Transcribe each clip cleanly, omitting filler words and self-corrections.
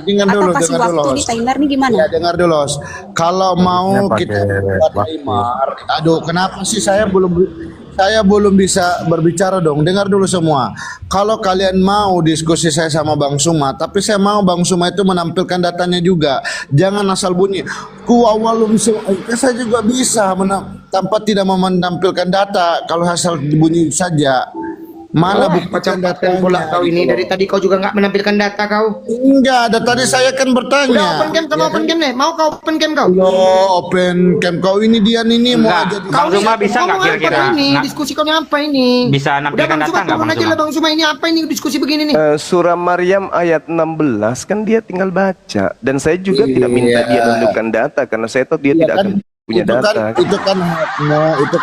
Dengar atau dulu, kasih dengar dulu. waktu di timer nih gimana? Ya, dengar dulu. Kalau mau pakai kita buat waktu. timer, aduh, kenapa sih saya belum bisa berbicara dong. Dengar dulu semua. Kalau kalian mau diskusi saya sama Bang Suma, tapi saya mau Bang Suma itu menampilkan datanya juga. Jangan asal bunyi. Saya juga bisa tanpa tidak menampilkan data. Kalau asal bunyi saja. Mana buktikan Macam-macam pula datanya? kau ini. Dari tadi kau juga nggak menampilkan data kau. Enggak, ada tadi saya kan bertanya. Udah open cam, kamu open cam nih. Mau kau open cam kau? Open cam kau ini dia nih mau Enggak. aja. Bang Zuma bisa nggak kira-kira ini diskusi kau ini apa ini? bisa Udah nampilkan Bang data Zuma nggak turun Bang aja Zuma? lah Bang Zuma, ini apa ini diskusi begini nih? Surah Maryam ayat 16 kan dia tinggal baca, dan saya juga tidak minta dia menunjukkan data karena saya tahu dia tidak akan punya data. Itu kan hakmu, itu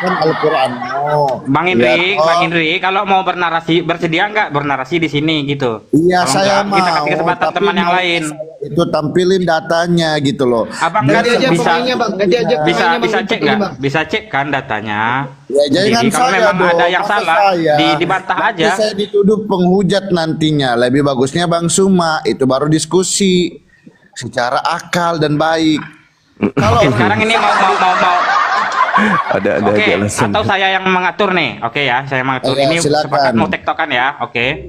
kan Al-Qur'an. Bang Indri, Bang Indri, kalau mau bersedia nggak bernarasi di sini gitu? Iya, Kalau saya enggak, mau. kita kasih kesempatan tapi teman yang mau lain. Itu tampilin datanya gitu loh. Abang Ganti nggak aja bisa pemainnya Bang, ganti aja bisa pemainnya, bisa Bang. cek nggak? Bisa cek kan datanya? Ya jangan Jadi kalau saya memang dong, ada yang masa salah, saya? dibantah Nanti aja. saya dituduh penghujat nantinya. Lebih bagusnya Bang Suma itu baru diskusi secara akal dan baik. Kalau Oke, sekarang ini mau Ada Oke, aja alasan. atau saya yang mengatur nih. Oke ya, saya mengatur. Ya, Ini silakan. sepakat mau tektokan ya. Oke.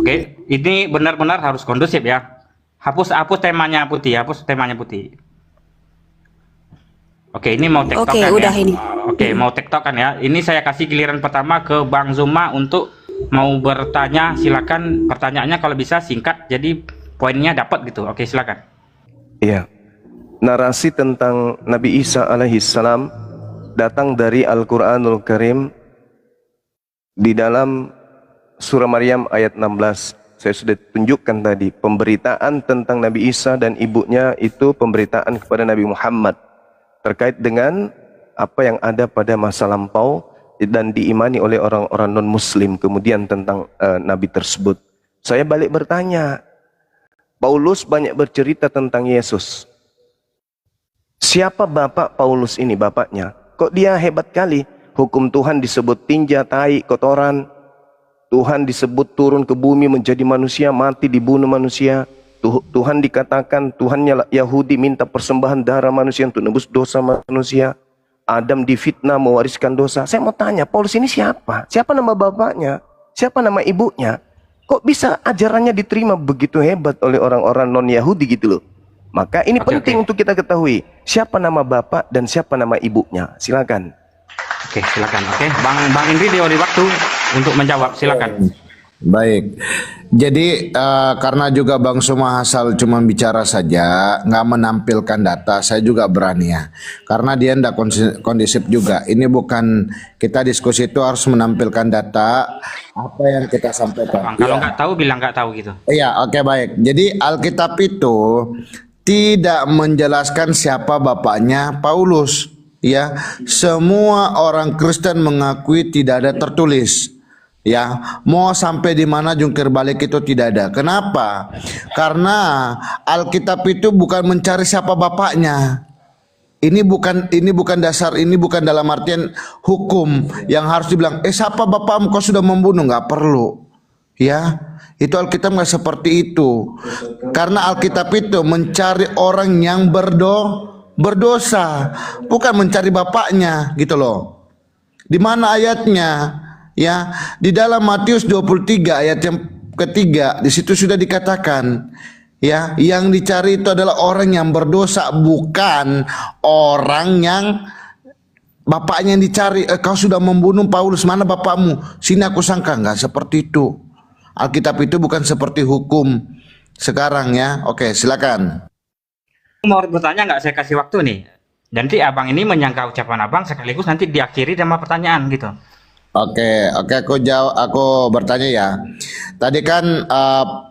Oke, ini benar-benar harus kondusif ya. Hapus temanya Putih, hapus temanya Putih. Oke, ini mau tektokan Oke, ya. udah ini. Oke, mau tektokan ya. Ini saya kasih giliran pertama ke Bang Zuma untuk mau bertanya. Silakan pertanyaannya kalau bisa singkat jadi poinnya dapat gitu. Oke, silakan. Iya. Narasi tentang Nabi Isa alaihissalam datang dari Al-Quranul Karim di dalam surah Maryam ayat 16. Saya sudah tunjukkan tadi pemberitaan tentang Nabi Isa dan ibunya itu pemberitaan kepada Nabi Muhammad terkait dengan apa yang ada pada masa lampau dan diimani oleh orang-orang non-muslim kemudian tentang Nabi tersebut. Saya balik bertanya, Paulus banyak bercerita tentang Yesus. Siapa bapak Paulus ini, bapaknya? Kok dia hebat kali? Hukum Tuhan disebut tinja, tai, kotoran. Tuhan disebut turun ke bumi menjadi manusia, mati dibunuh manusia. Tuhan dikatakan, Tuhannya Yahudi minta persembahan darah manusia untuk nebus dosa manusia. Adam difitnah mewariskan dosa. Saya mau tanya, Paulus ini siapa? Siapa nama bapaknya? Siapa nama ibunya? Kok bisa ajarannya diterima begitu hebat oleh orang-orang non-Yahudi gitu loh? Maka ini penting untuk kita ketahui siapa nama bapak dan siapa nama ibunya. Silakan. Oke, silakan. Oke, Bang Indri diberi waktu untuk menjawab. Silakan. baik. Jadi karena juga Bang Suma asal cuma bicara saja, nggak menampilkan data, saya juga berani ya. Karena dia ndak kondisip juga. Ini bukan kita diskusi itu harus menampilkan data apa yang kita sampaikan. Bang, kalau nggak tahu bilang nggak tahu gitu. Iya, oke, baik. Jadi Alkitab itu tidak menjelaskan siapa bapaknya Paulus, ya. Semua orang Kristen mengakui tidak ada tertulis, ya. Mau sampai di mana jungkir balik itu tidak ada. Kenapa? Karena Alkitab itu bukan mencari siapa bapaknya. Ini bukan dasar, ini bukan dalam artian hukum yang harus dibilang, siapa bapakmu, kau sudah membunuh, nggak perlu, ya. Itu Alkitab nggak seperti itu. Karena Alkitab itu mencari orang yang berdosa, bukan mencari bapaknya, gitu loh. Di mana ayatnya? Ya, di dalam Matius 23 ayat yang ketiga, di situ sudah dikatakan, ya, yang dicari itu adalah orang yang berdosa, bukan orang yang bapaknya yang dicari. Kau sudah membunuh Paulus, mana bapakmu? Sini aku sangka. Nggak seperti itu. Alkitab itu bukan seperti hukum sekarang, ya. Oke, silakan. Mau bertanya nggak, saya kasih waktu nih. Nanti abang ini menyangka ucapan abang sekaligus nanti diakhiri sama pertanyaan gitu. Oke, aku bertanya ya. Tadi kan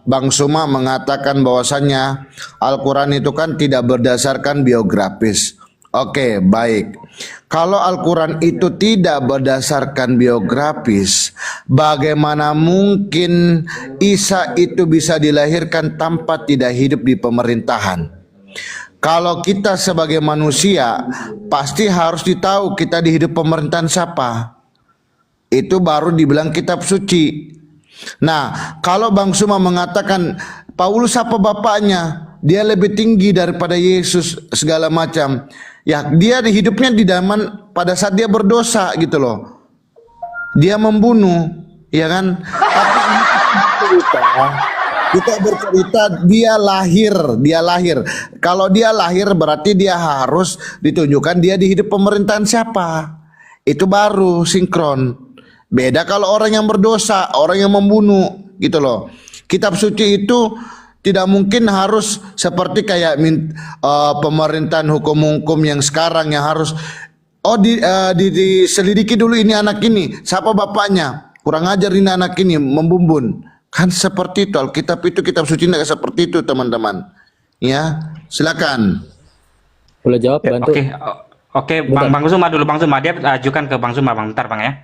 Bang Suma mengatakan bahwasannya Al-Quran itu kan tidak berdasarkan biografis. Oke, baik. Kalau Al-Quran itu tidak berdasarkan biografis, bagaimana mungkin Isa itu bisa dilahirkan tanpa tidak hidup di pemerintahan? Kalau kita sebagai manusia, pasti harus ditahu kita di hidup pemerintahan siapa. Itu baru dibilang kitab suci. Nah, kalau Bang Suma mengatakan Paulus apa bapaknya? Dia lebih tinggi daripada Yesus segala macam. Ya, dia di hidupnya di zaman pada saat dia berdosa gitu loh. Dia membunuh, ya kan? Tapi kita bercerita dia lahir. Kalau dia lahir berarti dia harus ditunjukkan dia di hidup pemerintahan siapa. Itu baru sinkron. Beda kalau orang yang berdosa, orang yang membunuh gitu loh. Kitab suci itu tidak mungkin harus seperti kayak pemerintahan hukum-hukum yang sekarang yang harus diselidiki dulu ini anak ini, siapa bapaknya, kurang ajar ini anak ini, membumbun. Kan seperti itu, Alkitab itu kitab suci tidak seperti itu teman-teman. Ya, silakan. Boleh jawab, bantu. Oke, Bang Zuma dulu, Bang Zuma, dia ajukan ke Bang Zuma, Bang, bentar Bang ya.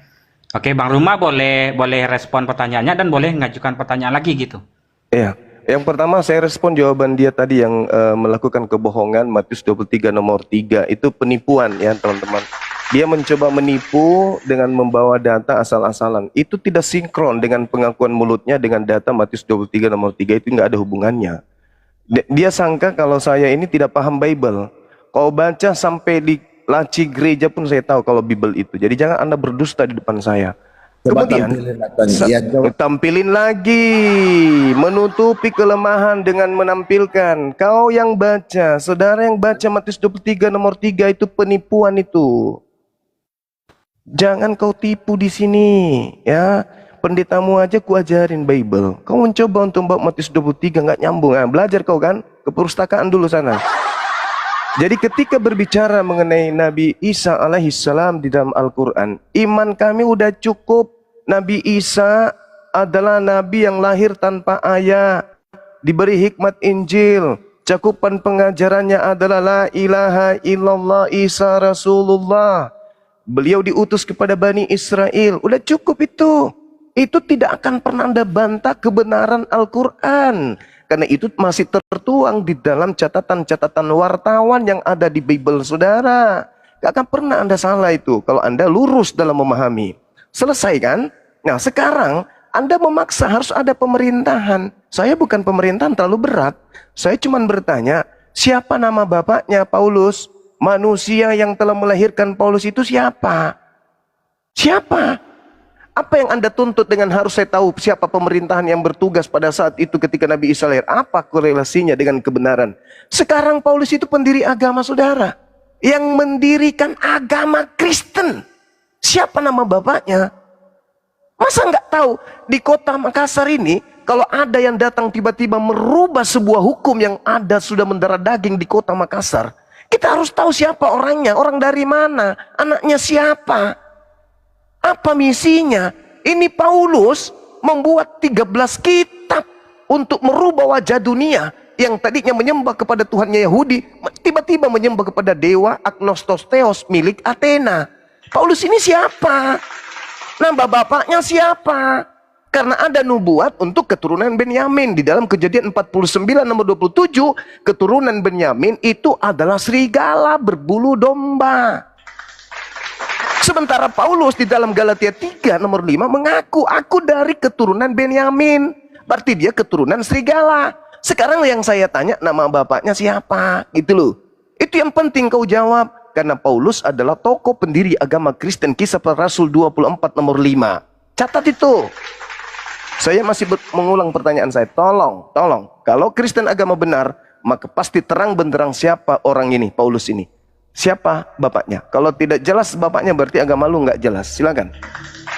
Oke, Bang Zuma boleh respon pertanyaannya dan boleh ngajukan pertanyaan lagi gitu. Iya. Yang pertama saya respon jawaban dia tadi yang melakukan kebohongan, Matius 23 nomor 3 itu penipuan ya teman-teman. Dia mencoba menipu dengan membawa data asal-asalan. Itu tidak sinkron dengan pengakuan mulutnya dengan data Matius 23 nomor 3 itu nggak ada hubungannya. Dia sangka kalau saya ini tidak paham Bible. Kau baca sampai di laci gereja pun saya tahu kalau Bible itu. Jadi jangan Anda berdusta di depan saya. Coba Kemudian tampilin lagi, menutupi kelemahan dengan menampilkan. Kau yang baca, saudara yang baca Matius 23 nomor 3 itu penipuan itu. Jangan kau tipu di sini, ya. Pendetamu aja ku ajarin Bible. Kau mencoba untuk bawa Matius 23 nggak nyambung. Nah, belajar kau kan ke perpustakaan dulu sana. Jadi ketika berbicara mengenai Nabi Isa alaihissalam di dalam Al-Quran, iman kami udah cukup. Nabi Isa adalah Nabi yang lahir tanpa ayah, diberi hikmat Injil, cakupan pengajarannya adalah la ilaha illallah Isa Rasulullah. Beliau diutus kepada Bani Israel, udah cukup itu. Itu tidak akan pernah Anda bantah kebenaran Al-Quran. Karena itu masih tertuang di dalam catatan-catatan wartawan yang ada di Bible saudara. Gak akan pernah Anda salah itu kalau Anda lurus dalam memahami. Selesai kan? Nah sekarang Anda memaksa harus ada pemerintahan. Saya bukan pemerintahan terlalu berat. Saya cuma bertanya, siapa nama bapaknya Paulus? Manusia yang telah melahirkan Paulus itu siapa? Siapa? Apa yang Anda tuntut dengan harus saya tahu siapa pemerintahan yang bertugas pada saat itu ketika Nabi Isa lahir? Apa korelasinya dengan kebenaran? Sekarang Paulus itu pendiri agama saudara. Yang mendirikan agama Kristen. Siapa nama bapaknya? Masa nggak tahu di kota Makassar ini kalau ada yang datang tiba-tiba merubah sebuah hukum yang ada sudah mendarah daging di kota Makassar. Kita harus tahu siapa orangnya, orang dari mana, anaknya siapa. Apa misinya? Ini Paulus membuat 13 kitab untuk merubah wajah dunia yang tadinya menyembah kepada Tuhannya Yahudi, tiba-tiba menyembah kepada dewa Agnostos Theos milik Athena. Paulus ini siapa? Nama bapaknya siapa? Karena ada nubuat untuk keturunan Benyamin. Di dalam Kejadian 49 nomor 27, keturunan Benyamin itu adalah serigala berbulu domba. Sementara Paulus di dalam Galatia 3 nomor 5 mengaku, aku dari keturunan Benyamin. Berarti dia keturunan serigala. Sekarang yang saya tanya, nama bapaknya siapa? Gitu loh. Itu yang penting kau jawab. Karena Paulus adalah tokoh pendiri agama Kristen. Kisah Para Rasul 24 nomor 5. Catat itu. Saya masih mengulang pertanyaan saya. Tolong. Kalau Kristen agama benar, maka pasti terang benderang siapa orang ini, Paulus ini. Siapa bapaknya? Kalau tidak jelas bapaknya berarti agama lu nggak jelas. Silakan.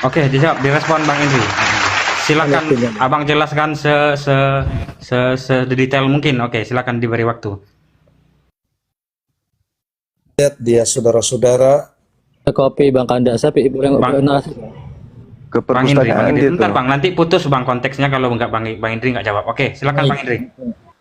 Oke, dijawab, direspon Bang Indri. Silakan Abang jelaskan sedetail mungkin. Oke, silakan diberi waktu. Lihat dia saudara-saudara. Kopi Bang Kanda, siapa ibu yang narasi? Ke Bang Indri, perpustakaan dia bentar tuh. Bang, nanti putus Bang konteksnya kalau nggak Bang Indri nggak jawab. Oke, silakan Bang Indri.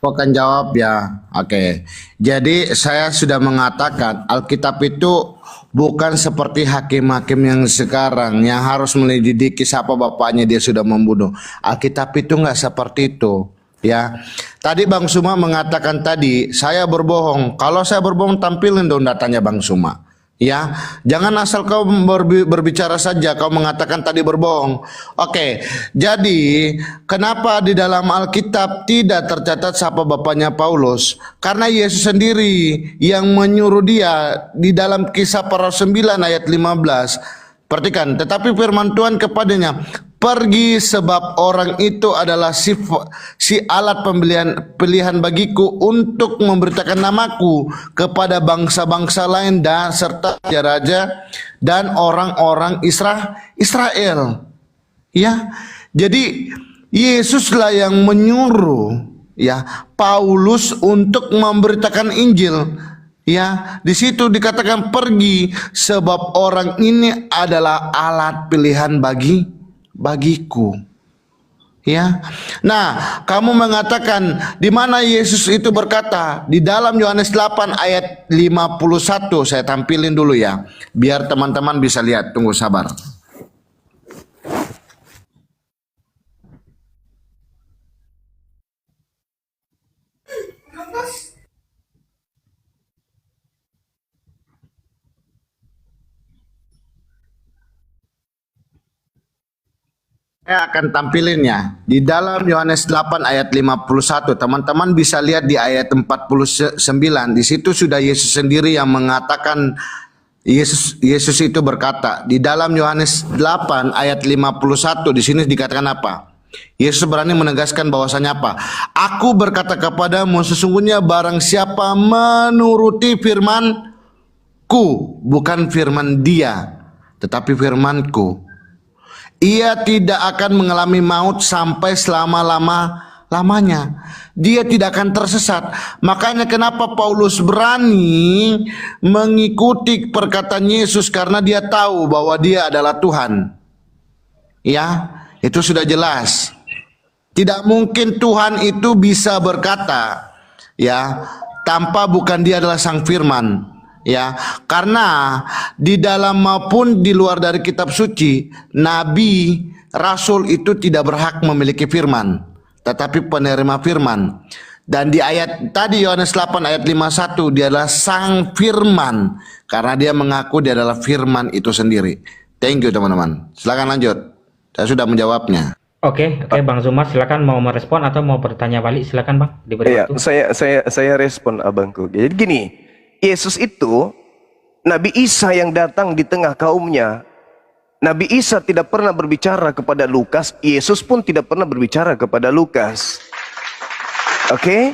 Aku akan jawab ya. Oke. Jadi saya sudah mengatakan Alkitab itu bukan seperti hakim-hakim yang sekarang yang harus menyelidiki siapa bapaknya dia sudah membunuh. Alkitab itu nggak seperti itu. Ya. Tadi Bang Suma mengatakan tadi saya berbohong. Kalau saya berbohong tampilin dong datanya Bang Suma. Ya, jangan asal kau berbicara saja, kau mengatakan tadi berbohong. Oke, jadi kenapa di dalam Alkitab tidak tercatat siapa bapaknya Paulus? Karena Yesus sendiri yang menyuruh dia di dalam Kisah Para Rasul 9 ayat 15. Perhatikan, tetapi firman Tuhan kepadanya, pergi sebab orang itu adalah si alat pilihan bagiku untuk memberitakan namaku kepada bangsa-bangsa lain dan serta raja dan orang-orang Israel. Ya, jadi Yesuslah yang menyuruh ya Paulus untuk memberitakan Injil. Ya, di situ dikatakan pergi sebab orang ini adalah alat pilihan bagiku. Ya. Nah, kamu mengatakan di mana Yesus itu berkata? Di dalam Yohanes 8 ayat 51. Saya tampilin dulu ya, biar teman-teman bisa lihat. Tunggu sabar. Saya akan tampilinnya di dalam Yohanes 8 ayat 51. Teman-teman bisa lihat di ayat 49. Di situ sudah Yesus sendiri yang mengatakan, Yesus itu berkata di dalam Yohanes 8 ayat 51. Di sini dikatakan apa? Yesus berani menegaskan bahwasanya apa? Aku berkata kepadamu, sesungguhnya barang siapa menuruti firman-Ku, bukan firman dia, tetapi firman-Ku, ia tidak akan mengalami maut sampai selama-lamanya. Dia tidak akan tersesat. Makanya kenapa Paulus berani mengikuti perkataan Yesus, karena dia tahu bahwa dia adalah Tuhan. Ya, itu sudah jelas. Tidak mungkin Tuhan itu bisa berkata ya tanpa bukan dia adalah sang firman. Ya, karena di dalam maupun di luar dari kitab suci, nabi, rasul itu tidak berhak memiliki firman, tetapi penerima firman. Dan di ayat tadi Yohanes 8 ayat 51, dia adalah sang firman karena dia mengaku dia adalah firman itu sendiri. Thank you teman-teman. Silakan lanjut. Saya sudah menjawabnya. Oke, Bang Zuma, silakan mau merespon atau mau bertanya balik, silakan Bang, diberi Iya, waktu. saya respon abangku. Jadi gini, Yesus itu Nabi Isa yang datang di tengah kaumnya. Nabi Isa tidak pernah berbicara kepada Lukas, Yesus pun tidak pernah berbicara kepada Lukas. Oke?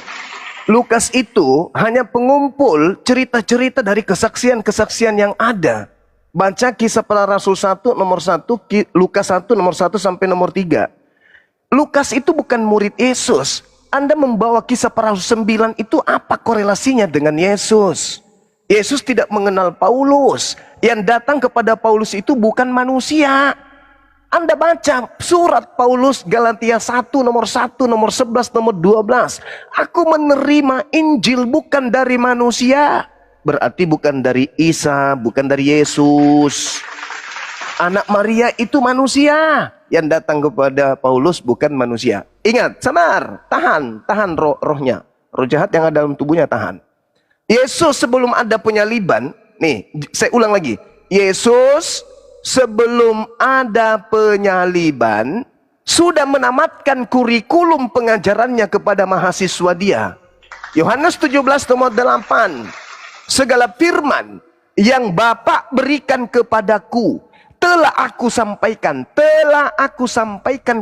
Lukas itu hanya pengumpul cerita-cerita dari kesaksian-kesaksian yang ada. Baca Kisah Para Rasul 1 nomor 1, Lukas 1 nomor 1 sampai nomor 3. Lukas itu bukan murid Yesus. Anda membawa Kisah Para Rasul 9 itu apa korelasinya dengan Yesus? Yesus tidak mengenal Paulus. Yang datang kepada Paulus itu bukan manusia. Anda baca surat Paulus Galatia 1 nomor 1, nomor 11, nomor 12. Aku menerima Injil bukan dari manusia. Berarti bukan dari Isa, bukan dari Yesus. Anak Maria itu manusia. Yang datang kepada Paulus bukan manusia. Ingat, sabar, tahan rohnya. Roh jahat yang ada dalam tubuhnya tahan. Yesus sebelum ada penyaliban, nih saya ulang lagi. Yesus sebelum ada penyaliban sudah menamatkan kurikulum pengajarannya kepada mahasiswa dia. Yohanes 17 nomor 8. Segala firman yang Bapa berikan kepadaku telah aku sampaikan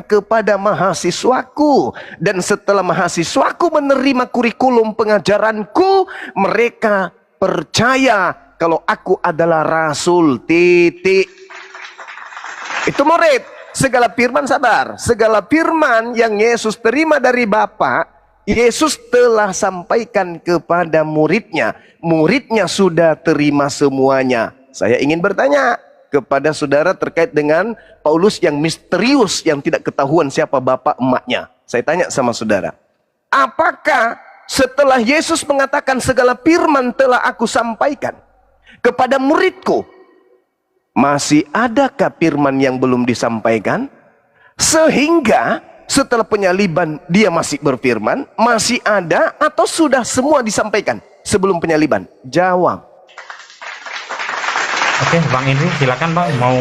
kepada mahasiswaku. Dan setelah mahasiswaku menerima kurikulum pengajaranku, mereka percaya kalau aku adalah rasul. Titik. Itu murid. Segala firman, sabar, segala firman yang Yesus terima dari Bapa, Yesus telah sampaikan kepada muridnya. Muridnya sudah terima semuanya. Saya ingin bertanya kepada saudara terkait dengan Paulus yang misterius, yang tidak ketahuan siapa bapak emaknya. Saya tanya sama saudara, apakah setelah Yesus mengatakan segala firman telah aku sampaikan kepada muridku, masih adakah firman yang belum disampaikan? Sehingga setelah penyaliban dia masih berfirman, masih ada, atau sudah semua disampaikan sebelum penyaliban? Jawab. Oke, Bang Indri, silakan Bang mau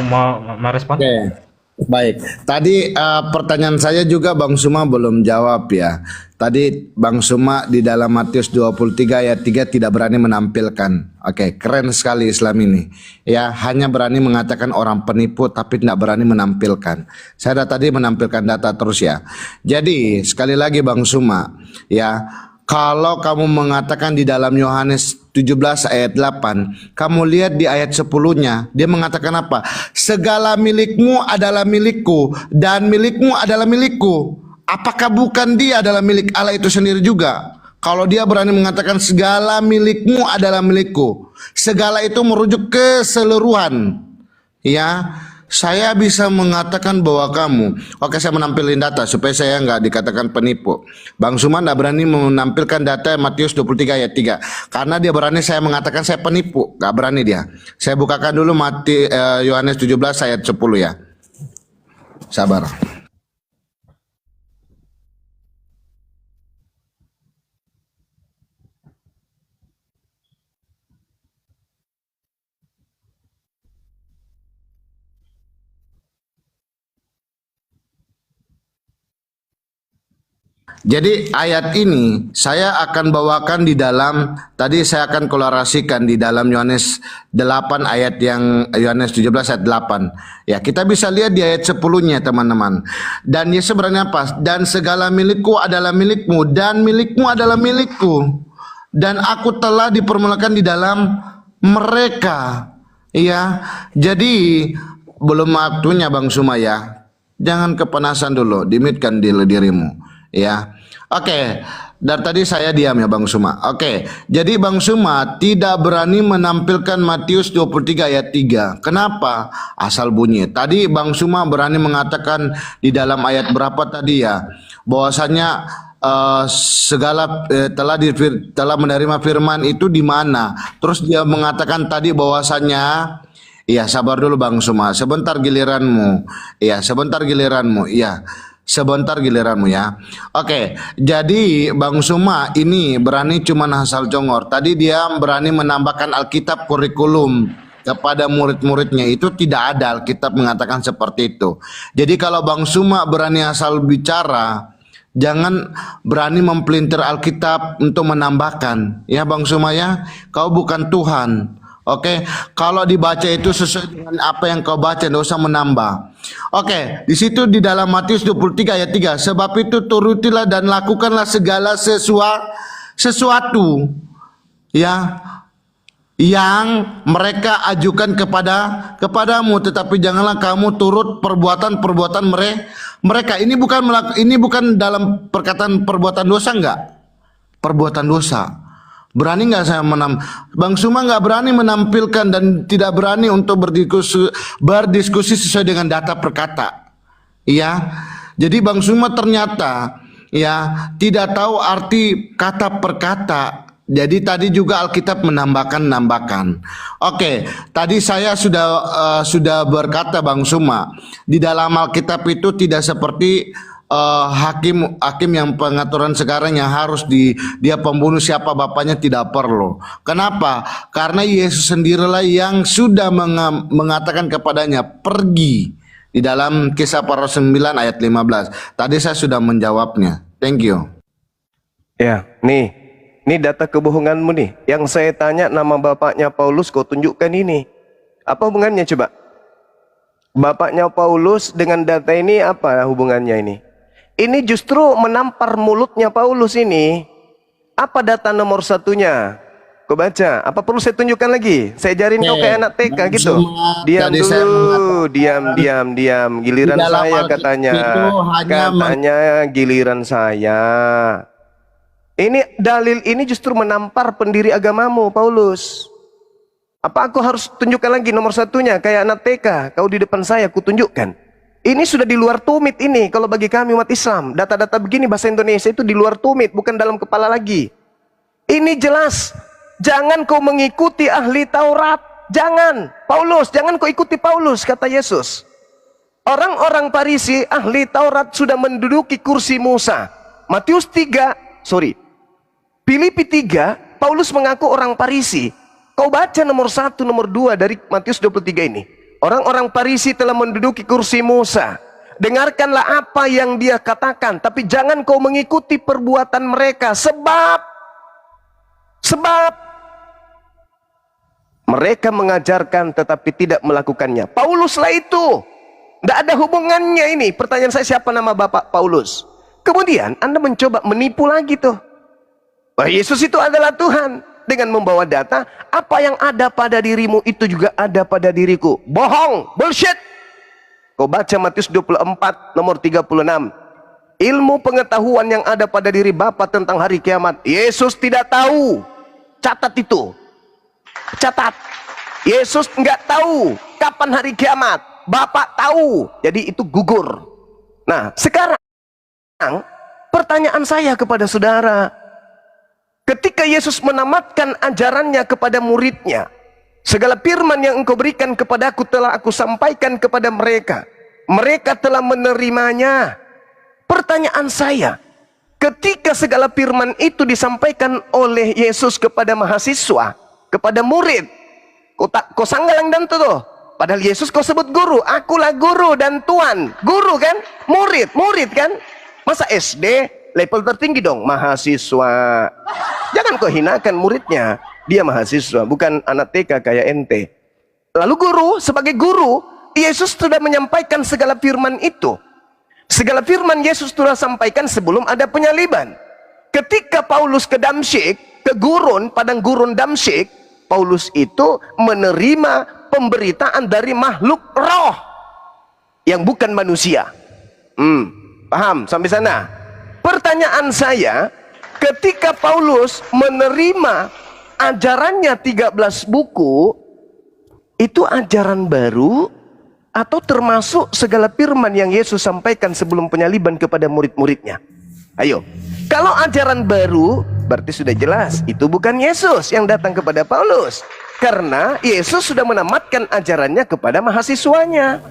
merespon. Oke, baik. Tadi pertanyaan saya juga Bang Suma belum jawab ya. Tadi Bang Suma di dalam Matius 23 ayat 3 tidak berani menampilkan. Oke, keren sekali Islam ini. Ya, hanya berani mengatakan orang penipu tapi tidak berani menampilkan. Saya tadi menampilkan data terus ya. Jadi, sekali lagi Bang Suma, ya, kalau kamu mengatakan di dalam Yohanes 17 ayat 8, kamu lihat di ayat 10-nya, dia mengatakan apa? Segala milikmu adalah milikku dan milikmu adalah milikku. Apakah bukan dia adalah milik Allah itu sendiri juga? Kalau dia berani mengatakan segala milikmu adalah milikku, segala itu merujuk keseluruhan. Ya, saya bisa mengatakan bahwa kamu, oke saya menampilkan data supaya saya nggak dikatakan penipu. Bang Suma nggak berani menampilkan data Matius 23 ayat 3 karena dia berani saya mengatakan saya penipu, nggak berani dia. Saya bukakan dulu Yohanes 17 ayat 10 ya. Sabar. Jadi ayat ini saya akan bawakan di dalam, tadi saya akan kolorasikan di dalam Yohanes 8 ayat yang Yohanes 17 ayat 8. Ya, kita bisa lihat di ayat 10-nya teman-teman. Dan Yesus berani apa? Dan segala milikku adalah milikmu dan milikmu adalah milikku. Dan aku telah dipermulakan di dalam mereka. Ya, jadi belum waktunya Bang Suma ya. Jangan kepanasan dulu, dimitkan dirimu. Ya, oke. Dari tadi saya diam ya Bang Suma. Oke, jadi Bang Suma tidak berani menampilkan Matius 23 ayat 3. Kenapa? Asal bunyi. Tadi Bang Suma berani mengatakan di dalam ayat berapa tadi ya, bahwasanya segala telah menerima firman itu di mana. Terus dia mengatakan tadi bahwasanya, iya sabar dulu Bang Suma, sebentar giliranmu. Iya, sebentar giliranmu. Iya. Sebentar giliranmu ya. Oke, jadi Bang Suma ini berani cuman asal congor. Tadi dia berani menambahkan Alkitab kurikulum kepada murid-muridnya. Itu tidak ada Alkitab mengatakan seperti itu. Jadi kalau Bang Suma berani asal bicara, jangan berani mempelintir Alkitab untuk menambahkan. Ya Bang Suma ya, kau bukan Tuhan. Oke, kalau dibaca itu sesuai dengan apa yang kau baca, tidak usah menambah. Oke, di situ di dalam Matius 23 ayat 3, sebab itu turutilah dan lakukanlah segala sesuatu ya yang mereka ajukan kepadamu, tetapi janganlah kamu turut perbuatan mereka. Ini bukan dalam perkataan perbuatan dosa enggak? Perbuatan dosa. Berani nggak saya Bang Suma nggak berani menampilkan dan tidak berani untuk berdiskusi sesuai dengan data perkata. Ya, jadi Bang Suma ternyata ya tidak tahu arti kata perkata. Jadi tadi juga Alkitab menambahkan. Oke, tadi saya sudah berkata Bang Suma di dalam Alkitab itu tidak seperti hakim yang pengaturan sekarang yang harus dia pembunuh siapa bapaknya tidak perlu. Kenapa? Karena Yesus sendirilah yang sudah mengatakan kepadanya pergi di dalam Kisah Para Rasul 9 ayat 15. Tadi saya sudah menjawabnya. Thank you. Ya, nih data kebohonganmu nih. Yang saya tanya nama bapaknya Paulus, kau tunjukkan ini. Apa hubungannya coba? Bapaknya Paulus dengan data ini apa hubungannya ini? Ini justru menampar mulutnya Paulus ini. Apa data nomor satunya? Kau baca. Apa perlu saya tunjukkan lagi? Saya ajarin kau kayak anak TK gitu. Diam dulu, diam. Giliran saya katanya. Katanya giliran saya. Ini dalil ini justru menampar pendiri agamamu, Paulus. Apa aku harus tunjukkan lagi nomor satunya kayak anak TK? Kau di depan saya, aku tunjukkan. Ini sudah di luar tumit ini. Kalau bagi kami umat Islam, data-data begini bahasa Indonesia itu di luar tumit, bukan dalam kepala lagi. Ini jelas. Jangan kau mengikuti ahli Taurat. Jangan. Paulus, jangan kau ikuti Paulus, kata Yesus. Orang-orang Farisi, ahli Taurat sudah menduduki kursi Musa. Filipi 3, Paulus mengaku orang Farisi. Kau baca nomor 1, nomor 2 dari Matius 23 ini. Orang-orang Farisi telah menduduki kursi Musa. Dengarkanlah apa yang dia katakan, tapi jangan kau mengikuti perbuatan mereka, sebab mereka mengajarkan tetapi tidak melakukannya. Pauluslah itu. Tidak ada hubungannya ini. Pertanyaan saya, siapa nama Bapak Paulus? Kemudian Anda mencoba menipu lagi tuh. Bahwa Yesus itu adalah Tuhan. Dengan membawa data, apa yang ada pada dirimu itu juga ada pada diriku. Bohong, bullshit. Kau baca Matius 24 nomor 36. Ilmu pengetahuan yang ada pada diri Bapa tentang hari kiamat, Yesus tidak tahu. Catat itu. Catat. Yesus nggak tahu kapan hari kiamat. Bapak tahu. Jadi itu gugur. Nah, sekarang pertanyaan saya kepada saudara. Ketika Yesus menamatkan ajarannya kepada muridnya, segala firman yang engkau berikan kepadaku telah aku sampaikan kepada mereka. Mereka telah menerimanya. Pertanyaan saya, ketika segala firman itu disampaikan oleh Yesus kepada mahasiswa, kepada murid, kau sanggalang dan tuh. Padahal Yesus kau sebut guru. Akulah guru dan Tuhan. Guru kan? Murid kan? Masa SD level tertinggi dong, mahasiswa. Jangan kau hinakan muridnya. Dia mahasiswa, bukan anak TK kayak ente. Lalu guru, sebagai guru, Yesus sudah menyampaikan segala firman itu. Segala firman Yesus sudah sampaikan sebelum ada penyaliban. Ketika Paulus ke Damsyik, ke gurun, padang gurun Damsyik, Paulus itu menerima pemberitaan dari makhluk roh yang bukan manusia. Paham sampai sana? Pertanyaan saya, ketika Paulus menerima ajarannya 13 buku, itu ajaran baru atau termasuk segala firman yang Yesus sampaikan sebelum penyaliban kepada murid-muridnya? Ayo, kalau ajaran baru, berarti sudah jelas itu bukan Yesus yang datang kepada Paulus, karena Yesus sudah menamatkan ajarannya kepada mahasiswanya.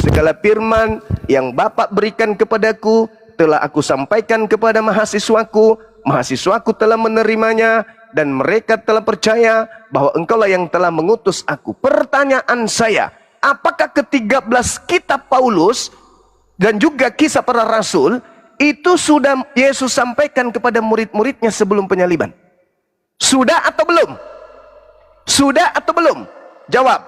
Segala firman yang Bapa berikan kepadaku telah aku sampaikan kepada mahasiswaku. Mahasiswaku telah menerimanya dan mereka telah percaya bahwa engkaulah yang telah mengutus aku. Pertanyaan saya, apakah ke-13 kitab Paulus dan juga kisah para rasul itu sudah Yesus sampaikan kepada murid-muridnya sebelum penyaliban? Sudah atau belum? Sudah atau belum? Jawab.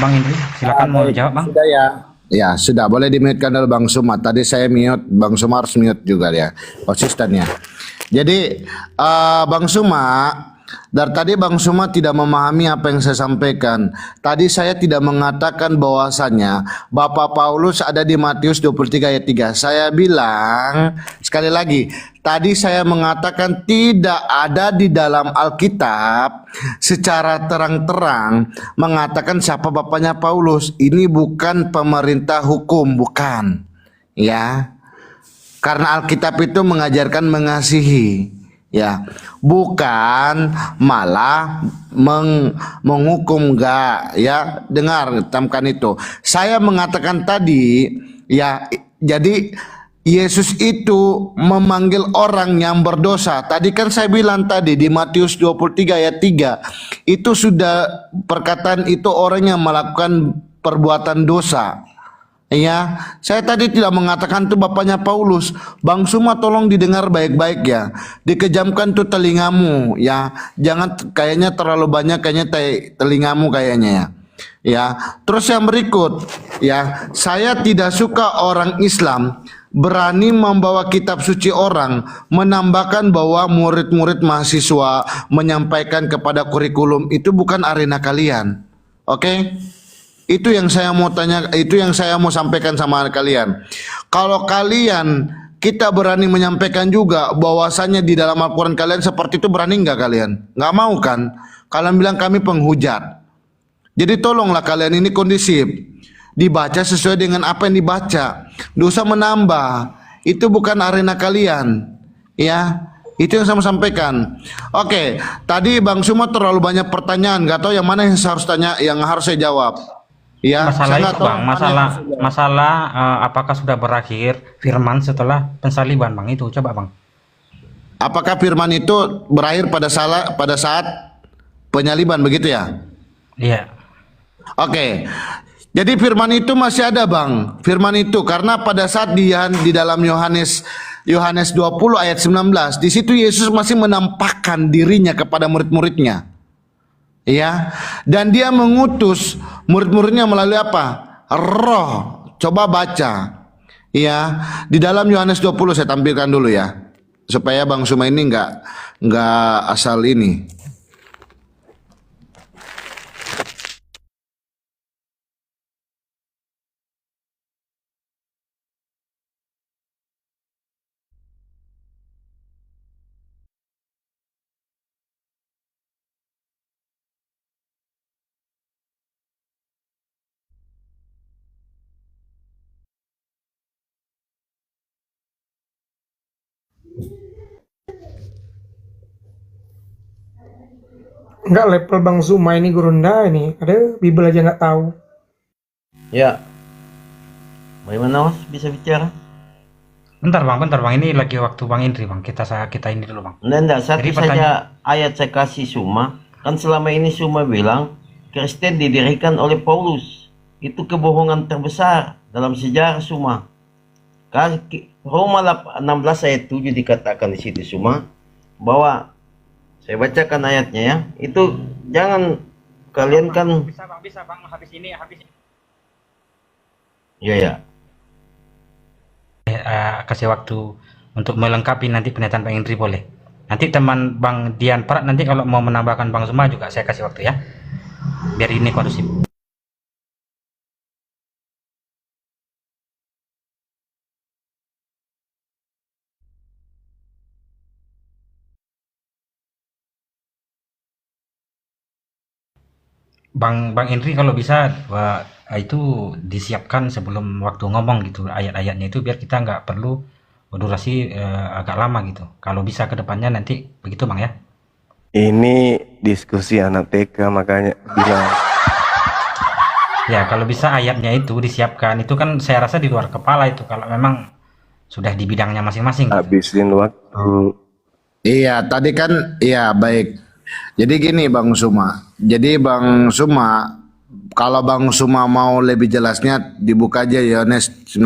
Bang Indri, silakan mau jawab, Bang. Sudah ya. Ya, sudah. Boleh di-mute-kan dulu Bang Suma. Tadi saya mute, Bang Suma harus mute juga ya, konsistennya. Jadi, Bang Suma, dari tadi Bang Suma tidak memahami apa yang saya sampaikan. Tadi saya tidak mengatakan bahwasannya Bapak Paulus ada di Matius 23 ayat 3. Saya bilang, sekali lagi, tadi saya mengatakan tidak ada di dalam Alkitab secara terang-terang mengatakan siapa bapaknya Paulus. Ini bukan pemerintah hukum, bukan. Ya. Karena Alkitab itu mengajarkan mengasihi. Ya, bukan malah menghukum, enggak ya. Dengar, tamkan itu. Saya mengatakan tadi ya, jadi Yesus itu memanggil orang yang berdosa. Tadi kan saya bilang tadi di Matius 23 ayat 3, itu sudah perkataan itu orang yang melakukan perbuatan dosa. Ya, saya tadi tidak mengatakan itu bapaknya Paulus. Bang Suma tolong didengar baik-baik ya. Dikejamkan tuh telingamu ya. Jangan kayaknya terlalu banyak kayaknya telingamu kayaknya ya. Ya, terus yang berikut ya, saya tidak suka orang Islam berani membawa kitab suci orang, menambahkan bahwa murid-murid mahasiswa menyampaikan kepada kurikulum. Itu bukan arena kalian. Oke? Itu yang saya mau tanya, itu yang saya mau sampaikan sama kalian. Kalau kalian, kita berani menyampaikan juga bahwasannya di dalam Al-Quran kalian seperti itu, berani nggak kalian? Nggak mau kan? Kalian bilang kami penghujat. Jadi tolonglah kalian ini kondisif. Dibaca sesuai dengan apa yang dibaca. Dosa menambah. Itu bukan arena kalian. Ya, itu yang saya mau sampaikan. Oke, tadi Bang Suma terlalu banyak pertanyaan. Gak tahu yang mana yang saya harus tanya, yang harus saya jawab. Ya, Masalah saya itu, Bang, masalah apakah sudah berakhir firman setelah pensaliban, Bang, itu coba, Bang. Apakah firman itu berakhir pada saat penyaliban begitu ya? Iya. Oke. Jadi firman itu masih ada, Bang. Firman itu karena pada saat di dalam Yohanes 20 ayat 19, di situ Yesus masih menampakkan dirinya kepada murid-muridnya. Ya. Dan dia mengutus murid-muridnya melalui apa? Roh. Coba baca. Ya, di dalam Yohanes 20 saya tampilkan dulu ya. Supaya Bang Suma ini enggak asal ini. Enggak, level Bang Zuma ini gurunda ini. Ada Bible aja nggak tahu. Ya, bagaimana Mas bisa bicara? Bentar bang, ini lagi waktu Bang Indri bang. Kita ini dulu bang. Enggak, satu Jadi saja ayat saya kasih Suma. Kan selama ini Suma bilang Kristen didirikan oleh Paulus. Itu kebohongan terbesar dalam sejarah Suma. Roma 16 ayat 7 dikatakan di situ Suma bahwa saya bacakan ayatnya ya. Itu jangan kalian kan bisa bang habis ini. Ya. Kasih waktu untuk melengkapi nanti pernyataan Bang Indri boleh. Nanti teman Bang Dian Prat nanti kalau mau menambahkan Bang Zuma juga saya kasih waktu ya. Biar ini kondusif. Bang Indri kalau bisa itu disiapkan sebelum waktu ngomong gitu ayat-ayatnya itu biar kita nggak perlu durasi agak lama gitu. Kalau bisa ke depannya nanti begitu Bang ya. Ini diskusi anak TK makanya bilang. Ya kalau bisa ayatnya itu disiapkan, itu kan saya rasa di luar kepala itu kalau memang sudah di bidangnya masing-masing. Habisin waktu. Iya, tadi kan iya baik. Jadi gini Bang Suma. Jadi Bang Suma, kalau Bang Suma mau lebih jelasnya dibuka aja Yohanes 19.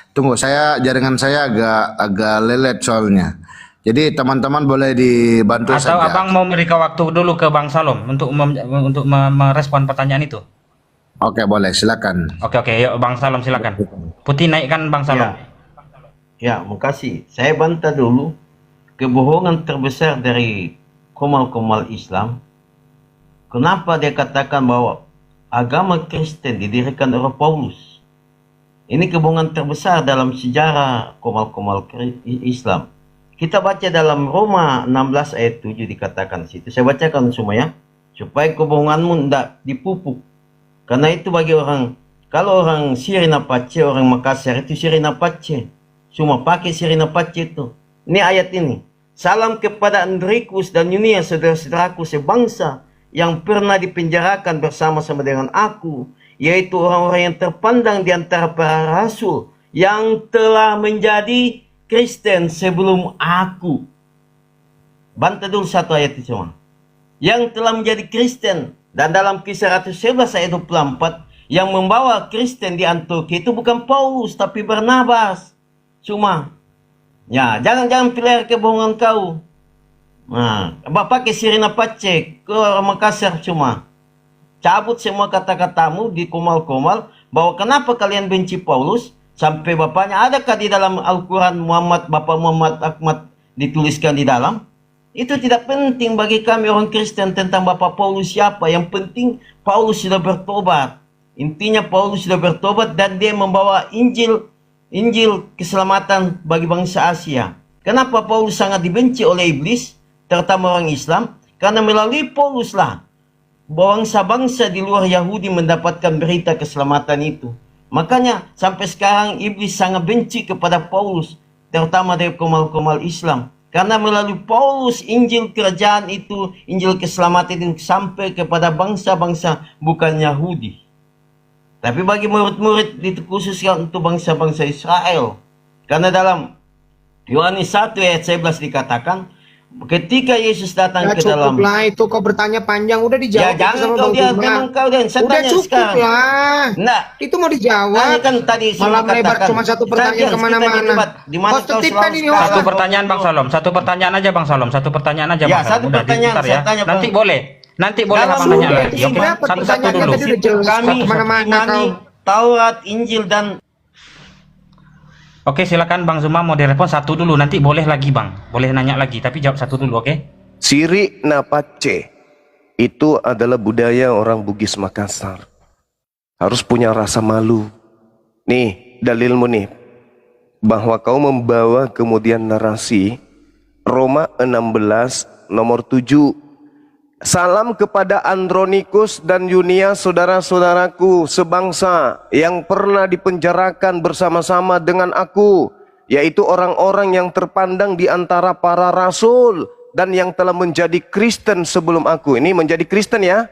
Tunggu, jaringan saya agak lelet soalnya. Jadi teman-teman boleh dibantu Atau saja. Abang mau memberikan waktu dulu ke Bang Salom untuk merespon pertanyaan itu. Oke, boleh, silakan. Oke, yuk Bang Salom silakan. Putih naikkan Bang Salom. Ya, makasih. Saya bantah dulu kebohongan terbesar dari komal-komal Islam. Kenapa dia katakan bahwa agama Kristen didirikan oleh Paulus? Ini kebohongan terbesar dalam sejarah komal-komal Islam. Kita baca dalam Roma 16 ayat 7 dikatakan situ. Saya bacakan semua ya. Supaya kebohonganmu tidak dipupuk. Karena itu bagi orang, kalau orang Sirina Pace, orang Makassar itu Sirina Pace. Semua pakai Sirina Pace itu. Ini ayat ini. Salam kepada Andrikus dan Yunia, saudara-saudaraku sebangsa yang pernah dipenjarakan bersama-sama dengan aku, yaitu orang-orang yang terpandang di antara para rasul yang telah menjadi Kristen sebelum aku. Bantah dulu satu ayat itu semua. Yang telah menjadi Kristen, dan dalam Kisah 111 ayat 24 yang membawa Kristen di Antioquia itu bukan Paulus tapi Barnabas. Cuma ya, jangan pilih kebohongan kau. Nah, pakai Sirina Pace ke Makassar cuma. Cabut semua kata-katamu di komal-komal bahwa kenapa kalian benci Paulus sampai bapaknya adakah di dalam Al-Quran Bapak Muhammad Ahmad dituliskan di dalam? Itu tidak penting bagi kami orang Kristen tentang Bapak Paulus siapa. Yang penting Paulus sudah bertobat. Intinya Paulus sudah bertobat dan dia membawa Injil keselamatan bagi bangsa Asia. Kenapa Paulus sangat dibenci oleh iblis, terutama orang Islam? Karena melalui Paulus lah bangsa-bangsa di luar Yahudi mendapatkan berita keselamatan itu. Makanya sampai sekarang iblis sangat benci kepada Paulus, terutama dari komal-komal Islam. Karena melalui Paulus Injil kerajaan itu, Injil keselamatan itu sampai kepada bangsa-bangsa bukan Yahudi. Tapi bagi murid-murid dikhususkan untuk bangsa-bangsa Israel. Karena dalam Yohanes 1 ayat 11 dikatakan, ketika Yesus datang Ya ke dalam... cukup lah itu kau bertanya panjang. Udah Ya dijawab itu jangan sama kau Bang dia, Zuma. memang kau dan saya Udah tanya cukup sekarang. lah. Nah, Itu mau dijawab. tanya kan tadi Malah semua melebar katakan. cuma satu Kita pertanyaan kita kemana-mana. debat. Di mana Kau kau tertibkan selalu ini sekarang? Satu pertanyaan Bang Salom, satu pertanyaan aja Bang Salom, satu pertanyaan aja Ya, Bang Salom. satu Udah, pertanyaan, bentar saya tanya, Bang. Nanti boleh Dalam Abang nanya buku lagi. Ini Oke, dapat satu-satu pertanyaannya dulu. tadi udah jelas. Kami Kemana-mana imani kau. Taurat, Injil dan Oke, silakan Bang Zuma mau direspon satu dulu, nanti boleh lagi Bang, boleh nanya lagi, tapi jawab satu dulu, oke? Siri Napace itu adalah budaya orang Bugis Makassar. Harus punya rasa malu. Nih, dalilmu nih. Bahwa kau membawa kemudian narasi Roma 16 nomor 7. Salam kepada Andronikus dan Yunia, saudara-saudaraku sebangsa yang pernah dipenjarakan bersama-sama dengan aku, yaitu orang-orang yang terpandang di antara para rasul dan yang telah menjadi Kristen sebelum aku. Ini menjadi Kristen ya.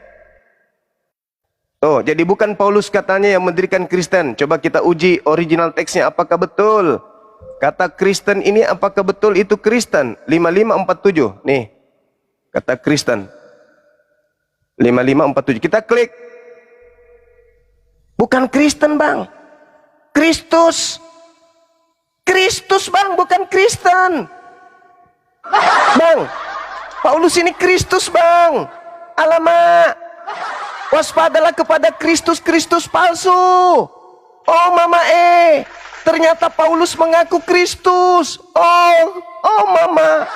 Oh, jadi bukan Paulus katanya yang mendirikan Kristen. Coba kita uji original teksnya apakah betul. Kata Kristen ini apakah betul itu Kristen? 5547. Nih. Kata Kristen. 5547. Kita klik. Bukan Kristen, Bang. Kristus. Kristus, Bang, bukan Kristen. Bang, Paulus ini Kristus, Bang. Alamak. Waspadalah kepada Kristus palsu. Oh, Mama ternyata Paulus mengaku Kristus. Oh, Mama.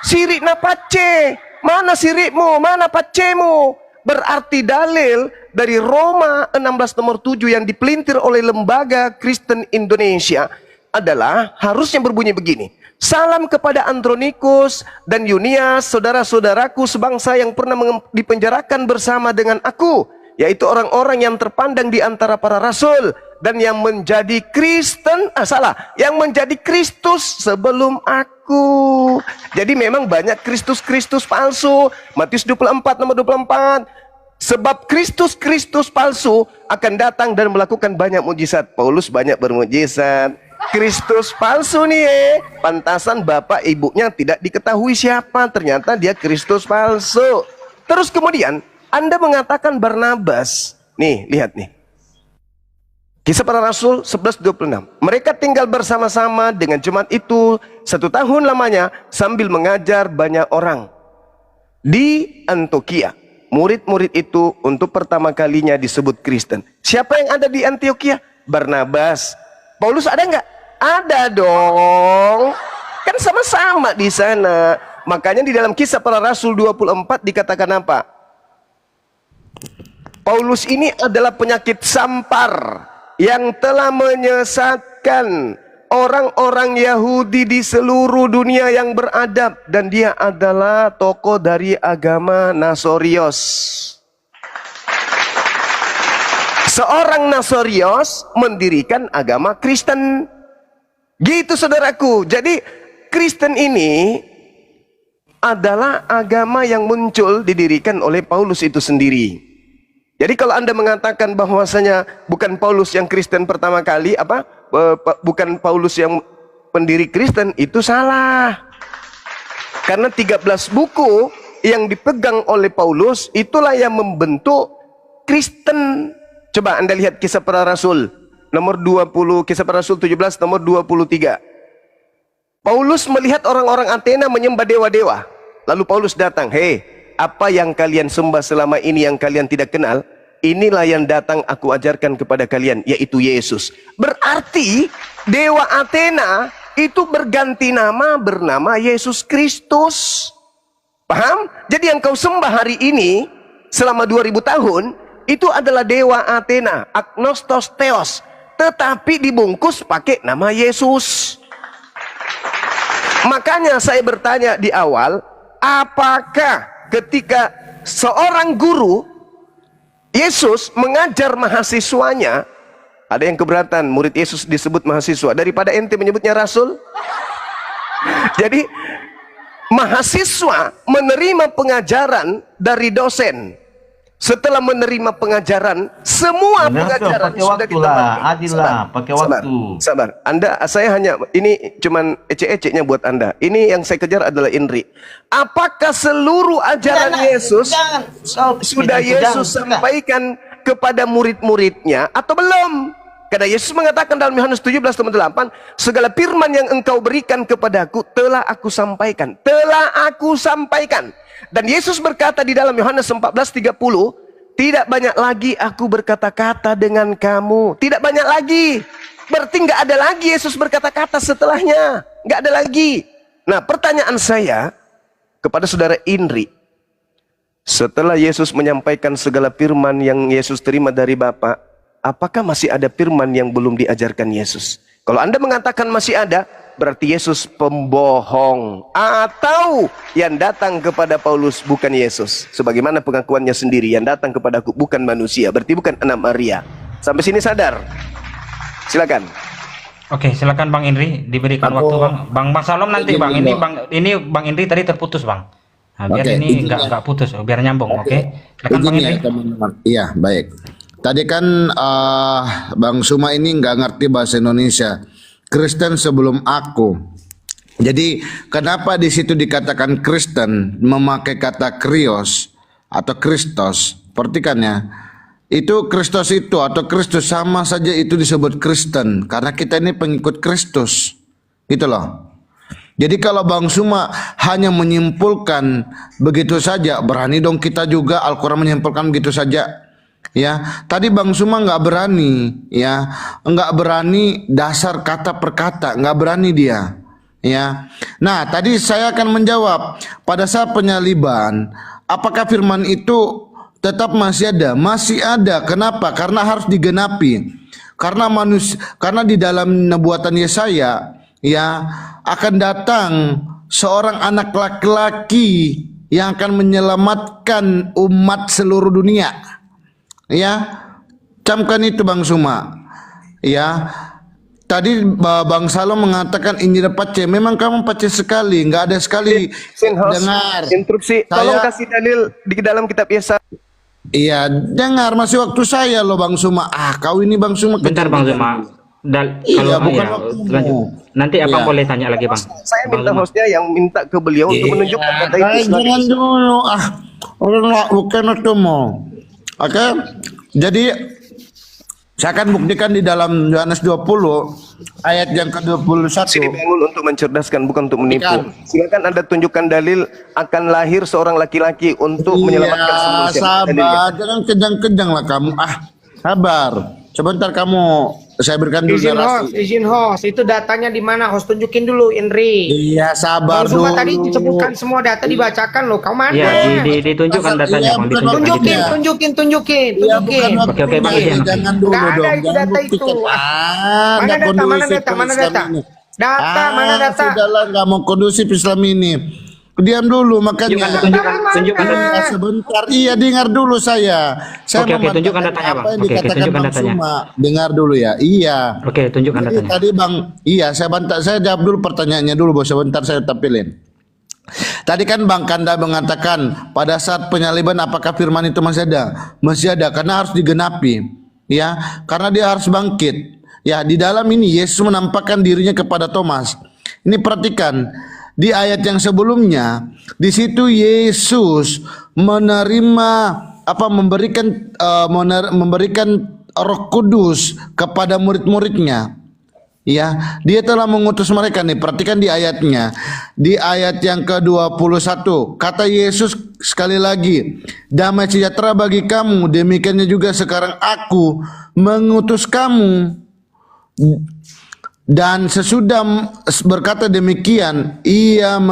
Sirik napace. Mana sirikmu? Mana pacemu? Berarti dalil dari Roma 16 nomor 7 yang dipelintir oleh Lembaga Kristen Indonesia adalah harusnya berbunyi begini. Salam kepada Andronikus dan Yunias, saudara-saudaraku sebangsa yang pernah dipenjarakan bersama dengan aku, yaitu orang-orang yang terpandang di antara para rasul dan yang menjadi Kristen, yang menjadi Kristus sebelum aku. Jadi memang banyak Kristus palsu. Matius 24 nomor 24. Sebab Kristus palsu akan datang dan melakukan banyak mujizat. Paulus banyak bermujizat. Kristus palsu nih pantasan bapak ibunya tidak diketahui siapa, ternyata dia Kristus palsu. Terus kemudian Anda mengatakan Barnabas. Nih, lihat nih. Kisah Para Rasul 11:26. Mereka tinggal bersama-sama dengan jemaat itu 1 tahun lamanya sambil mengajar banyak orang. Di Antioquia, murid-murid itu untuk pertama kalinya disebut Kristen. Siapa yang ada di Antioquia? Barnabas. Paulus ada nggak? Ada dong. Kan sama-sama di sana. Makanya di dalam Kisah Para Rasul 24 dikatakan apa? Paulus ini adalah penyakit sampar yang telah menyesatkan orang-orang Yahudi di seluruh dunia yang beradab, dan dia adalah tokoh dari agama Nasorios. Seorang Nasorios mendirikan agama Kristen. Gitu saudaraku. Jadi Kristen ini adalah agama yang muncul didirikan oleh Paulus itu sendiri. Jadi kalau Anda mengatakan bahwasanya bukan Paulus yang Kristen pertama kali, bukan Paulus yang pendiri Kristen, itu salah. Karena 13 buku yang dipegang oleh Paulus itulah yang membentuk Kristen. Coba Anda lihat Kisah Para Rasul nomor 20, Kisah Para Rasul 17 nomor 23. Paulus melihat orang-orang Athena menyembah dewa-dewa. Lalu Paulus datang, "Hei, apa yang kalian sembah selama ini yang kalian tidak kenal, inilah yang datang aku ajarkan kepada kalian, yaitu Yesus." Berarti dewa Athena itu berganti nama bernama Yesus Kristus. Paham? Jadi yang kau sembah hari ini selama 2000 tahun itu adalah dewa Athena, Agnostos Theos, tetapi dibungkus pakai nama Yesus. Makanya saya bertanya di awal, apakah ketika seorang guru Yesus mengajar mahasiswanya, ada yang keberatan murid Yesus disebut mahasiswa daripada ente menyebutnya rasul? Jadi mahasiswa menerima pengajaran dari dosen. setelah menerima pengajaran, semua Benar tuh, pengajaran pakai sudah waktu kita lah, pakai. adil lah, pakai waktu. Sabar. Saya hanya, ini cuman ecek-eceknya buat Anda. Ini yang saya kejar adalah Indri. Apakah seluruh ajaran Yesus sudah Yesus sampaikan kepada murid-muridnya atau belum? Karena Yesus mengatakan dalam Yohanes 17:8, segala firman yang engkau berikan kepadaku telah aku sampaikan. Telah aku sampaikan. Dan Yesus berkata di dalam Yohanes 14:30, tidak banyak lagi aku berkata-kata dengan kamu. Tidak banyak lagi. Berarti nggak ada lagi Yesus berkata-kata setelahnya. Nggak ada lagi. Nah, pertanyaan saya kepada saudara Indri, setelah Yesus menyampaikan segala firman yang Yesus terima dari Bapa, apakah masih ada firman yang belum diajarkan Yesus? Kalau Anda mengatakan masih ada, berarti Yesus pembohong, atau yang datang kepada Paulus bukan Yesus, sebagaimana pengakuannya sendiri, yang datang kepadaku bukan manusia, berarti bukan anak Maria. Sampai sini sadar? Silakan. Oke, silakan Bang Indri, diberikan waktu Bang. Bang Salom nanti Bang. Ini Bang Indri tadi terputus Bang. Nah, biar Oke, ini izin ya. nggak putus, biar nyambung. Oke. Silakan Bang Izin ya Indri. teman-teman. Iya, baik. Tadi kan Bang Suma ini nggak ngerti bahasa Indonesia. Kristen sebelum aku. Jadi kenapa di situ dikatakan Kristen memakai kata krios atau Kristos? Perhatikan ya. Itu Kristus itu atau Kristus sama saja itu disebut Kristen karena kita ini pengikut Kristus. Gitu loh. Jadi kalau Bang Suma hanya menyimpulkan begitu saja, berani dong kita juga Al-Quran menyimpulkan begitu saja. Ya, tadi Bang Suma nggak berani, ya, nggak berani dasar kata per kata, nggak berani dia, ya. Nah, tadi saya akan menjawab pada saat penyaliban, apakah firman itu tetap masih ada? Masih ada. Kenapa? Karena harus digenapi. Karena di dalam nubuatan Yesaya, ya, akan datang seorang anak laki-laki yang akan menyelamatkan umat seluruh dunia. Ya, camkan itu Bang Suma. Ya, tadi Bang Salom mengatakan Injil pace. Memang kamu pace sekali, nggak ada sekali dengar. Instruksi, tolong kasih dalil di dalam kitab Yesaya. Iya, dengar masih waktu saya loh Bang Suma. Kau ini Bang Suma. Bentar Bang Suma. Iya, bukan ya, waktumu. lanjut. Nanti Abang Iya. boleh tanya lagi Bang. Saya minta hostnya yang minta ke beliau untuk menunjukkan kata itu. Jangan dulu. Bukan waktumu. Oke, jadi saya akan buktikan di dalam Yohanes 20 ayat yang ke-21. Sini bangun untuk mencerdaskan, bukan untuk menipu. Bukan. Silakan Anda tunjukkan dalil akan lahir seorang laki-laki untuk menyelamatkan semua manusia. Sabar, jangan kejang-kejang lah kamu. Sabar. Sebentar kamu, saya berikan dulu narasi. Izin host, itu datanya di mana? Host tunjukin dulu, Indri. Iya, sabar Bang Suma dulu. tadi disebutkan semua data dibacakan loh. Kau mana? Iya, ditunjukkan datanya Iya, Bang, bukan ditunjukkan waktunya. detail. Tunjukin. Iya, bukan Oke, Bang, waktunya. izin. Jangan dulu Nggak ada dong. itu Jangan data itu. buktikan. Mana Nggak data, kondusif mana data, mana Islam data? ini. Data, mana data? Sudahlah, nggak mau kondusif Islam ini. Diam dulu makanya. Tunjukkan. Sebentar, iya dengar dulu saya. Oke, memantapkan tunjukkan datanya, Bang. apa yang Oke, dikatakan tunjukkan Bang datanya. Suma. Dengar dulu ya. Iya. Oke, tunjukkan Jadi datanya. tadi Bang, iya saya jawab dulu pertanyaannya dulu bos. Sebentar saya tampilin. Tadi kan Bang Kanda mengatakan pada saat penyaliban apakah firman itu masih ada? Masih ada karena harus digenapi. Ya, karena dia harus bangkit. Ya, di dalam ini Yesus menampakkan dirinya kepada Thomas. Ini perhatikan di ayat yang sebelumnya, di situ Yesus menerima memberikan Roh Kudus kepada murid-muridnya. Ya, dia telah mengutus mereka nih. Perhatikan di ayatnya. Di ayat yang ke-21, kata Yesus sekali lagi, damai sejahtera bagi kamu, demikiannya juga sekarang aku mengutus kamu. Dan sesudah berkata demikian, ia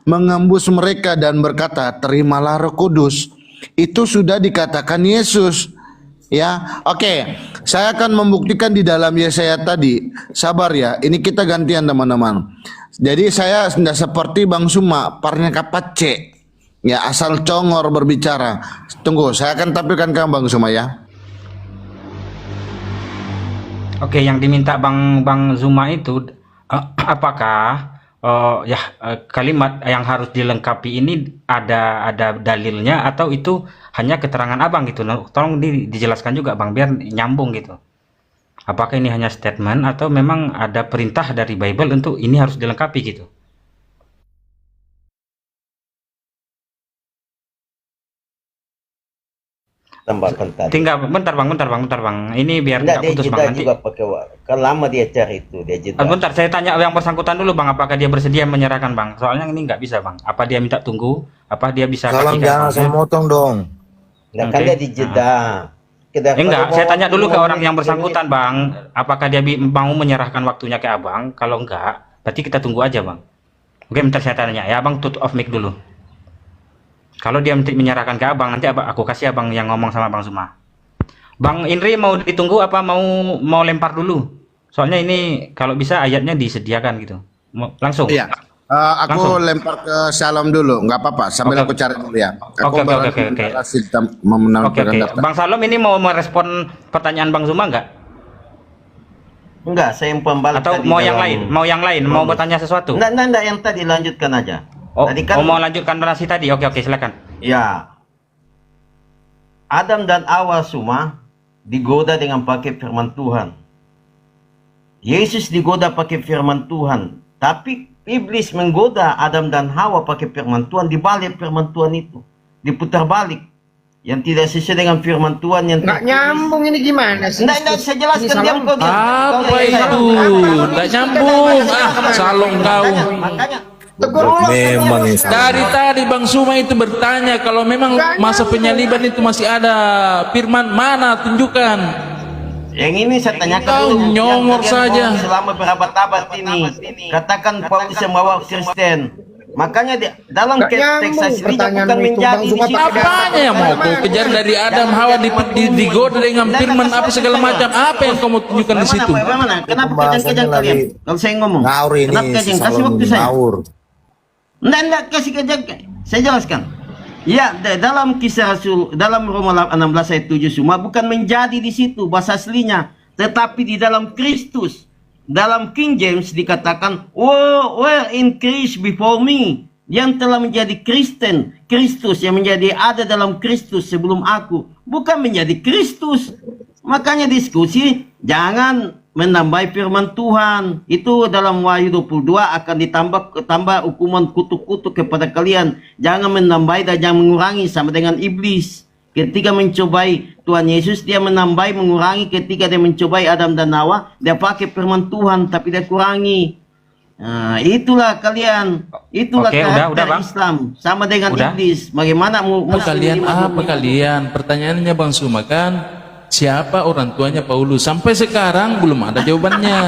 mengembus mereka dan berkata, terimalah Roh Kudus. Itu sudah dikatakan Yesus. Ya, oke. Saya akan membuktikan di dalam Yesaya tadi. Sabar ya, ini kita gantian teman-teman. Jadi saya tidak seperti Bang Suma, parnya kapace. Ya, asal congor berbicara. Tunggu, saya akan tampilkan kamu Bang Suma ya. Oke, yang diminta Bang Zuma itu apakah kalimat yang harus dilengkapi ini ada dalilnya atau itu hanya keterangan abang gitu. Nah, tolong dijelaskan juga bang biar nyambung gitu. Apakah ini hanya statement atau memang ada perintah dari Bible untuk ini harus dilengkapi gitu? Tambahkan tadi. Tinggal bentar bang. Ini biar Enggak, nggak dia putus jeda bang nanti. juga pakai kan lama dia cari itu, dia jeda. Bentar, saya tanya yang bersangkutan dulu bang, apakah dia bersedia menyerahkan bang? Soalnya ini nggak bisa bang. Apa dia minta tunggu? Apa dia bisa Salam kasih jangan saya motong dong. Nah, kan Oke. dia dijeda. Enggak, saya tanya dulu ke orang yang bersangkutan bang, apakah dia mau menyerahkan waktunya ke abang? Kalau enggak, berarti kita tunggu aja bang. Oke, bentar saya tanya ya, abang tutup off mic dulu. Kalau dia menyerahkan ke abang, nanti aku kasih abang yang ngomong sama bang Zuma. Bang Indri mau ditunggu apa mau lempar dulu? Soalnya ini kalau bisa ayatnya disediakan gitu. Langsung. Iya. Aku Langsung. lempar ke Salam dulu, nggak apa-apa. Sambil Oke. aku cari dulu ya. Aku Oke. memenangkan Oke. daftar. Bang Salom ini mau merespon pertanyaan Bang Zuma enggak? Enggak, saya yang pembalik Atau tadi mau yang dalam- lain? Mau yang lain? Mau bertanya sesuatu? Enggak, yang tadi lanjutkan aja. Oh, Tadi kan mau lanjutkan narasi tadi? Oke, silakan. ya. Adam dan Hawa semua digoda dengan pakai firman Tuhan. Yesus digoda pakai firman Tuhan, tapi iblis menggoda Adam dan Hawa pakai firman Tuhan, dibalik firman Tuhan itu, diputar balik. Yang tidak sesuai dengan firman Tuhan yang Nggak tertulis. nyambung ini gimana sih? Enggak, saya jelaskan Ini diam salah. kau diam. Kau Apa diam, saya. itu? Nggak nyambung. Salong kau. Makanya Tegur ulang. Memang ini Dari tadi Bang Suma itu bertanya kalau memang masa penyaliban itu masih ada firman mana tunjukkan. yang ini saya tanyakan Kau dulu. Yang nyongor kalian saja. bohong selama berabad-abad ini. Katakan Paulus yang bawa Kristen. Makanya dalam Nggak teks nyambung aslinya pertanyaan bukan itu, menjadi Bang di Zuma situ. pakai data. Apanya yang mau kau kejar dari Adam Hawa digoda dengan firman apa segala macam? Apa yang kau mau tunjukkan di situ? Bagaimana? Kenapa Pembahasannya kejang-kejang lagi kalian? Kalau saya ngomong. ngawur ini, Kenapa si kejang? Kasih Salom waktu ini saya. ngawur. Enggak, kasih kejang. Saya jelaskan. Ya, dalam kisah Rasul, dalam Roma 16 ayat 7 semua bukan menjadi di situ bahasa aslinya, tetapi di dalam Kristus. Dalam King James dikatakan, "Oh, were in Christ before me." Yang telah menjadi Kristen, Kristus yang menjadi ada dalam Kristus sebelum aku, bukan menjadi Kristus. Makanya diskusi jangan menambah firman Tuhan. Itu dalam Wahyu 22 akan tambah hukuman kutuk-kutuk kepada kalian. Jangan menambah dan jangan mengurangi sama dengan iblis. Ketika mencobai Tuhan Yesus, dia menambah mengurangi. Ketika dia mencobai Adam dan Hawa, dia pakai firman Tuhan tapi dia kurangi. Nah, itulah kalian. Itulah Oke, udah, karakter Bang. Islam sama dengan Udah. iblis. Bagaimana Kalian apa kalian? Pertanyaannya Bang Suma kan siapa orang tuanya Paulus? Sampai sekarang belum ada jawabannya.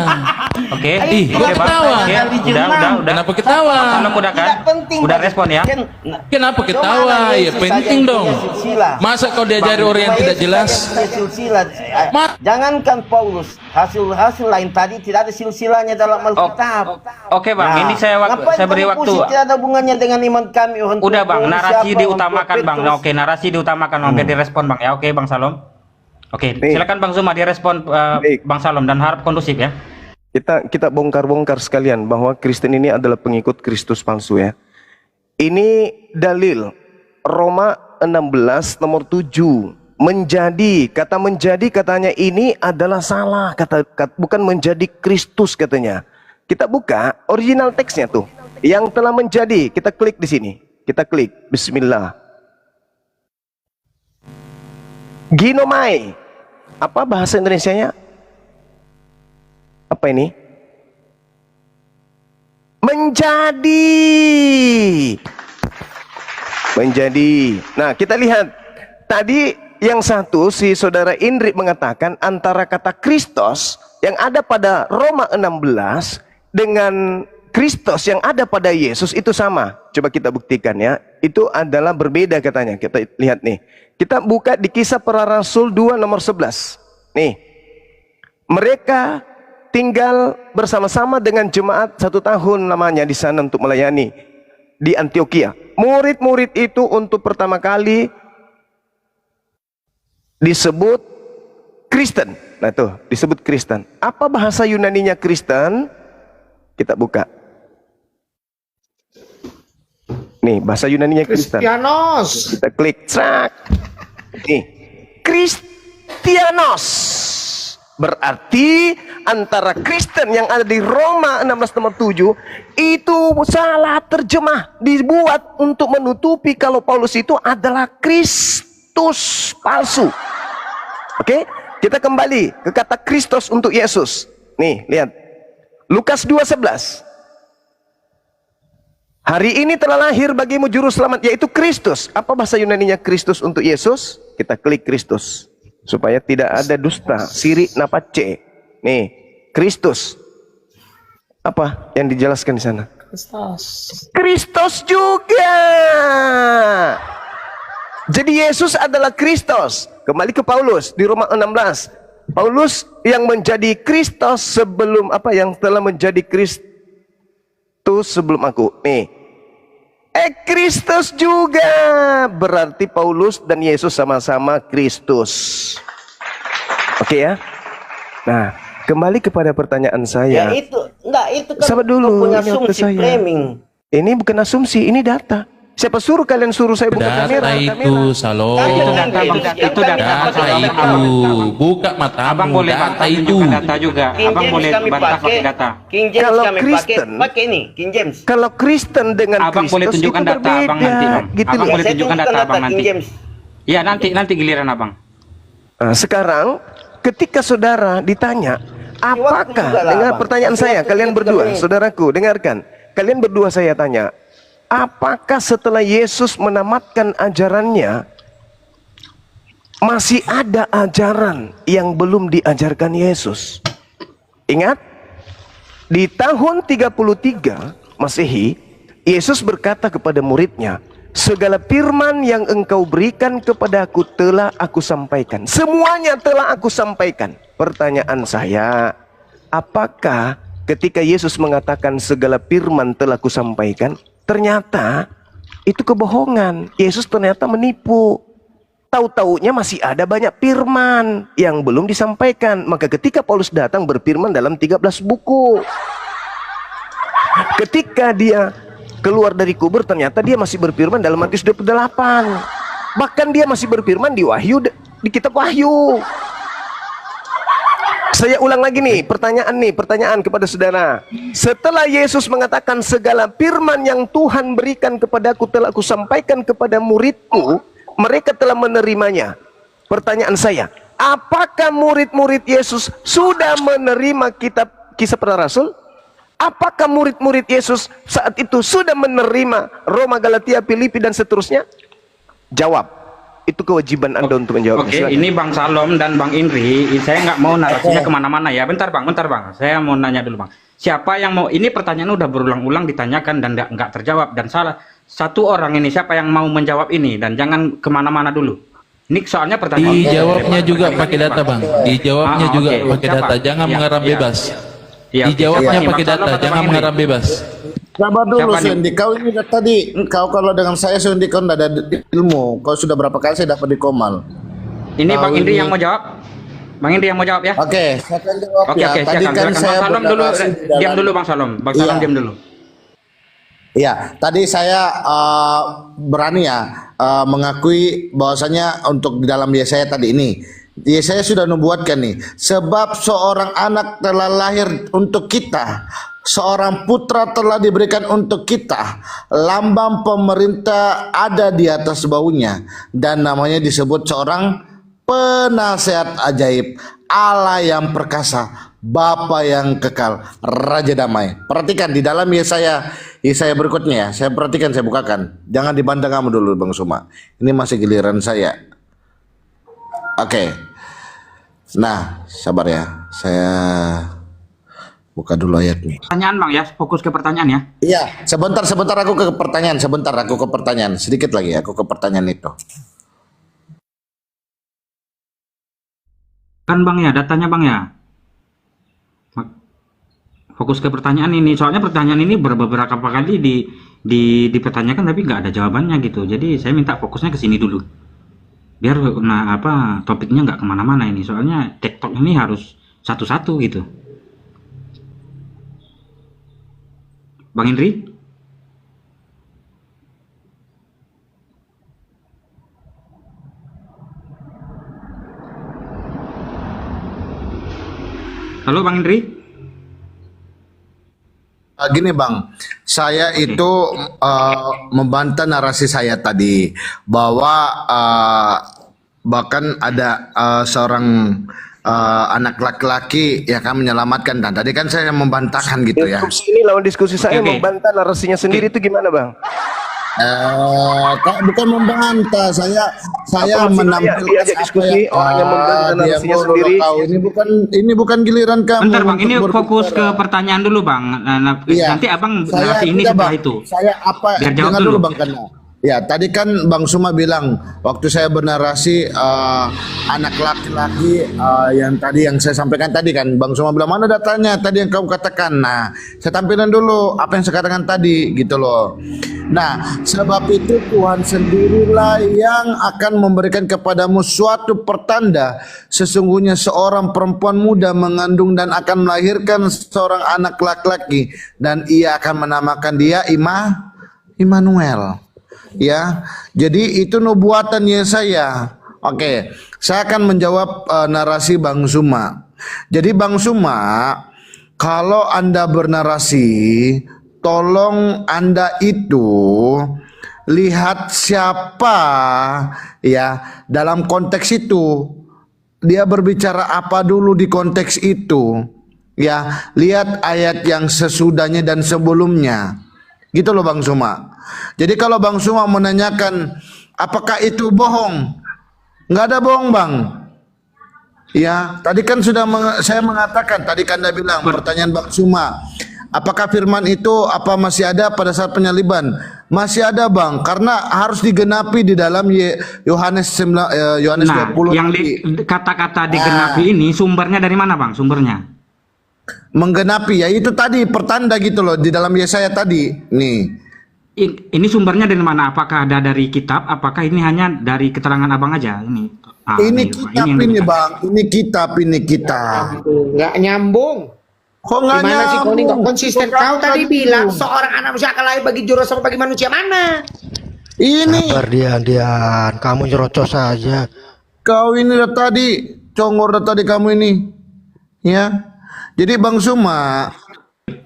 Oke. Ih, kok Oke, Bang. ketawa? Oke, udah. Kenapa ketawa? Salam udah kan? Tidak penting Udah bagi respon ya? Kristen. Kenapa ketawa? Cuma Ya Yesus saja penting yang dong. punya silsilah. Masa kau diajari orang yang tidak jelas? Silsilah. Ma- Jangankan Paulus, hasil lain tadi tidak ada silsilahnya dalam Alkitab. Oke, Bang. Ini saya ngapain beri kamu waktu. pusing? Tidak ada hubungannya dengan iman kami orang tua Udah, Bang. Paulus, Narasi siapa, orang diutamakan, tua Bang. Petrus. Oke, narasi diutamakan, Bang. Biar direspon, Bang. Ya, oke, Bang Salom. Oke, Baik. silakan Bang Zuma direspon Baik. Bang Salom dan harap kondusif ya. Kita bongkar-bongkar sekalian bahwa Kristen ini adalah pengikut Kristus palsu ya. Ini dalil Roma 16 nomor 7. Kata menjadi katanya ini adalah salah, bukan menjadi Kristus katanya. Kita buka original teksnya tuh. Yang telah menjadi, kita klik di sini. Kita klik bismillah. Ginomai. Apa bahasa Indonesianya? Apa ini? Menjadi. Nah, kita lihat tadi yang satu si saudara Indri mengatakan antara kata Kristus yang ada pada Roma 16 dengan Kristus yang ada pada Yesus itu sama. Coba kita buktikan ya. Itu adalah berbeda katanya. Kita lihat nih. Kita buka di Kisah Para Rasul 2 nomor 11. Nih. Mereka tinggal bersama-sama dengan jemaat 1 tahun lamanya di sana untuk melayani di Antioquia. Murid-murid itu untuk pertama kali disebut Kristen. Nah tuh, disebut Kristen. Apa bahasa Yunaninya Kristen? Kita buka. Nih, bahasa Yunaninya Kristen. Kristianos. Kita klik, cak. Nih, Kristianos. Berarti antara Kristen yang ada di Roma 16 nomor 7 itu salah terjemah, dibuat untuk menutupi kalau Paulus itu adalah Kristus palsu. Oke, kita kembali ke kata Kristus untuk Yesus. Nih, lihat. Lukas 2:11. Hari ini telah lahir bagimu juru selamat, yaitu Kristus. Apa bahasa Yunaninya Kristus untuk Yesus? Kita klik Kristus. Supaya tidak ada dusta, siri, napace. Nih, Kristus. Apa yang dijelaskan di sana? Kristus juga. Jadi Yesus adalah Kristus. Kembali ke Paulus di Roma 16. Paulus yang menjadi Kristus sebelum apa yang telah menjadi Kristus sebelum aku. Nih. Kristus juga. Berarti Paulus dan Yesus sama-sama Kristus. Oke ya. Nah, kembali kepada pertanyaan saya. Ya itu, enggak itu kan Sabar dulu, punya ini waktu asumsi saya. framing. Ini bukan asumsi, ini data. Siapa suruh kalian suruh saya buka Data kamera? itu, Salom. Itu data, Bang. Itu data. Data itu. Buka matamu. Abang boleh Data bantah itu. tunjukkan data juga. King Abang James boleh kami bantah pakai, pakai data. King James Kalau kami Kristen, pakai ini King James. Kalau Kristen dengan Abang Kristus boleh tunjukkan itu data berbeda, abang nanti, Bang. gitu Abang loh. boleh Saya tunjukkan tunjukkan data abang King nanti. James. Iya, nanti giliran abang. Nah, sekarang ketika saudara ditanya, apakah juga lah, dengan Bang. pertanyaan Waktu saya, juga kalian juga berdua, menit. saudaraku, dengarkan. Kalian berdua saya tanya, apakah setelah Yesus menamatkan ajarannya, masih ada ajaran yang belum diajarkan Yesus? Ingat, di tahun 33 Masehi, Yesus berkata kepada muridnya, segala firman yang engkau berikan kepadaku telah aku sampaikan. Semuanya telah aku sampaikan. Pertanyaan saya, apakah ketika Yesus mengatakan segala firman telah aku sampaikan, ternyata itu kebohongan? Yesus ternyata menipu. Tahu-taunya masih ada banyak firman yang belum disampaikan. Maka ketika Paulus datang berfirman dalam 13 buku. Ketika dia keluar dari kubur, ternyata dia masih berfirman dalam Matius 28. Bahkan dia masih berfirman di Wahyu, di kitab Wahyu. Saya ulang lagi nih, pertanyaan kepada saudara. Setelah Yesus mengatakan segala firman yang Tuhan berikan kepadaku telah aku sampaikan kepada muridku, mereka telah menerimanya. Pertanyaan saya, apakah murid-murid Yesus sudah menerima kitab Kisah Para Rasul? Apakah murid-murid Yesus saat itu sudah menerima Roma, Galatia, Filipi dan seterusnya? Jawab. Itu kewajiban Anda untuk menjawab. Oke, ini Bang Salom dan Bang Indri, saya nggak mau narasinya kemana-mana ya. Bentar Bang. Saya mau nanya dulu Bang. Siapa yang mau? Ini pertanyaan udah berulang-ulang ditanyakan dan nggak terjawab. Dan salah satu orang ini siapa yang mau menjawab ini? Dan jangan kemana-mana dulu. Ini soalnya pertanyaan. Dijawabnya juga pakai data, Bang. Dijawabnya juga oke. pakai Siapa? data. Jangan Ya, mengarang ya. bebas. Iya, oke. Dijawabnya Siapa nih, pakai Bang Salom data. atau Jangan Bang Indri? mengarang bebas. Sabar dulu Siapa nih? Sundi, kau ini tadi kau kalau dengan saya Sundi kau tidak ada ilmu. Kau sudah berapa kali saya dapat di Komal. Ini Bang Kau Indri ini- yang mau jawab. Bang Indri yang mau jawab ya. Oke, saya akan jawab Oke, ya. oke, Tadi silakan. kan Silakan. saya Bang Salom dulu, bernarasi di diam dalam- dulu Bang Salom. Bang Salom Iya. diam dulu. Iya, tadi saya berani ya mengakui bahwasanya untuk di dalam Yesaya tadi ini, Yesaya sudah nubuatkan nih, sebab seorang anak telah lahir untuk kita, seorang putra telah diberikan untuk kita, lambang pemerintah ada di atas baunya, dan namanya disebut seorang penasehat ajaib, Allah yang perkasa, Bapa yang kekal, Raja damai. Perhatikan di dalam Yesaya berikutnya ya. Saya perhatikan, saya bukakan. Jangan dibantah kamu dulu Bang Suma. Ini masih giliran saya. Oke. Nah, sabar ya. Saya buka dulu ayatnya. Pertanyaan Bang ya, fokus ke pertanyaan ya. Iya, sebentar aku ke pertanyaan. Sedikit lagi aku ke pertanyaan itu. Kan Bang ya, datanya Bang ya. Fokus ke pertanyaan ini, soalnya pertanyaan ini beberapa kali dipertanyakan tapi nggak ada jawabannya gitu. Jadi saya minta fokusnya ke sini dulu. Biar topiknya nggak kemana-mana ini. Soalnya TikTok ini harus satu-satu gitu. Bang Indri? Halo Bang Indri. Gini Bang, saya itu membantah narasi saya tadi bahwa bahkan ada seorang anak laki-laki yang akan menyelamatkan. Dan tadi kan saya membantahkan gitu ya. Diskusi ini lawan diskusi saya membantah narasinya sendiri itu gimana Bang? Bukan membantah, saya menampilkan diajak diskusi orang yang membantah narasinya sendiri. Ini bukan giliran kamu. Bentar Bang, ini untuk fokus ke berbicara. pertanyaan dulu Bang. Iya. Nanti Abang Saya narasi ini tidak, setelah Bang. itu. Saya apa? Biar jawab Dengar dulu. dulu Bang Kana. Ya, tadi kan Bang Suma bilang waktu saya bernarasi anak laki-laki yang tadi yang saya sampaikan tadi kan, Bang Suma bilang mana datanya tadi yang kamu katakan. Nah, saya tampilkan dulu apa yang saya katakan tadi gitu loh. Nah, sebab itu Tuhan sendirilah yang akan memberikan kepadamu suatu pertanda, sesungguhnya seorang perempuan muda mengandung dan akan melahirkan seorang anak laki-laki, dan ia akan menamakan dia Immanuel. Ya, jadi itu nubuatan Yesaya. Oke, saya akan menjawab narasi Bang Suma. Jadi Bang Suma, kalau Anda bernarasi, tolong Anda itu lihat siapa ya dalam konteks itu. Dia berbicara apa dulu di konteks itu. Ya, lihat ayat yang sesudahnya dan sebelumnya. Gitu loh Bang Suma. Jadi kalau Bang Suma menanyakan apakah itu bohong? Nggak ada bohong Bang. Ya, tadi kan sudah saya mengatakan, tadi kan Anda bilang pertanyaan Bang Suma, apakah firman itu apa masih ada pada saat penyaliban? Masih ada Bang, karena harus digenapi di dalam Yohanes 20. Yang kata-kata digenapi ini sumbernya dari mana Bang? Sumbernya? Menggenapi ya itu tadi pertanda gitu loh di dalam Yesaya tadi. Nih. Ini sumbernya dari mana? Apakah ada dari kitab? Apakah ini hanya dari keterangan Abang aja? Ini kitab ini Bang. Ini kitab. Nggak nyambung. Kok nggak Gimana sih kau ini nggak nyambung? konsisten? Kau tadi bilang seorang anak manusia akan lahir bagi juru sama bagi manusia, mana? Ini Sabar Dian, kamu nyerocos saja. kau ini dari tadi congor dari tadi kamu ini. Ya. Jadi Bang Suma,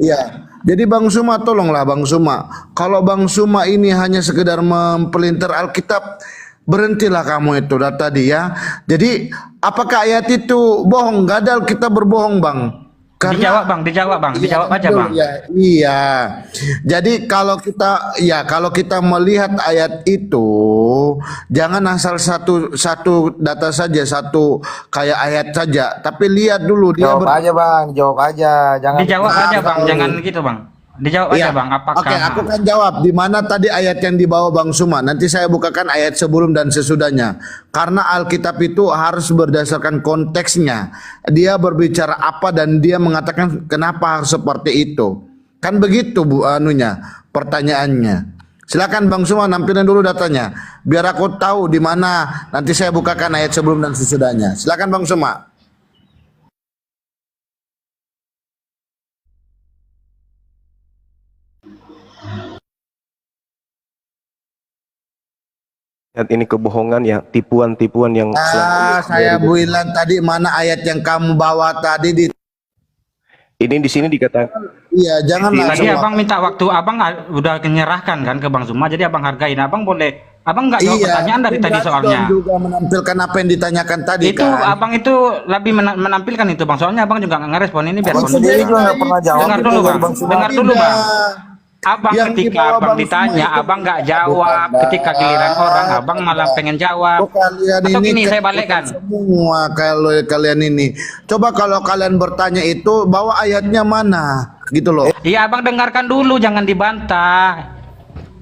ya. Jadi Bang Suma, tolonglah Bang Suma. Kalau Bang Suma ini hanya sekedar mempelintir Alkitab, berhentilah kamu itu dari tadi ya. Jadi apakah ayat itu bohong? Gak ada Alkitab berbohong Bang. Dijawab Bang, dijawab aja Bang. Iya. Jadi kalau kita melihat ayat itu, jangan asal satu data saja, satu kayak ayat saja, tapi lihat dulu dia Jawab aja Bang, jawab aja. Jangan Dijawab aja Bang, jangan gitu Bang. Dijawab aja Bang, apakah? Oke, aku akan jawab di mana tadi ayat yang dibawa Bang Suma. Nanti saya bukakan ayat sebelum dan sesudahnya. Karena Alkitab itu harus berdasarkan konteksnya. Dia berbicara apa dan dia mengatakan kenapa harus seperti itu. Kan begitu pertanyaannya. Silakan Bang Suma nampilin dulu datanya. Biar aku tahu di mana nanti saya bukakan ayat sebelum dan sesudahnya. Silakan Bang Suma. Ini kebohongan ya, tipuan-tipuan yang Saya bilang tadi mana ayat yang kamu bawa tadi di ini di sini dikatakan. Iya, janganlah. Tadi Abang minta waktu, Abang udah menyerahkan kan ke Bang Suma, jadi Abang hargain. Abang nggak jawab pertanyaan dari tadi soalnya. Juga menampilkan apa yang ditanyakan tadi Itu kan. Abang itu lebih menampilkan itu Bang, soalnya Abang juga nggak ngerespon ini biar Aku sendiri juga nggak pernah jawab. Dengar dulu Bang, dengar dulu Bang. Abang Yang ketika dibawa Abang Bang ditanya, Suma itu Abang nggak jawab. Ketika giliran orang, Abang malah pengen jawab. Kalian Atau ini gini, saya balikkan. semua kalau kalian ini. Coba kalau kalian bertanya itu bawa ayatnya mana, gitu loh. Iya, Abang dengarkan dulu, jangan dibantah.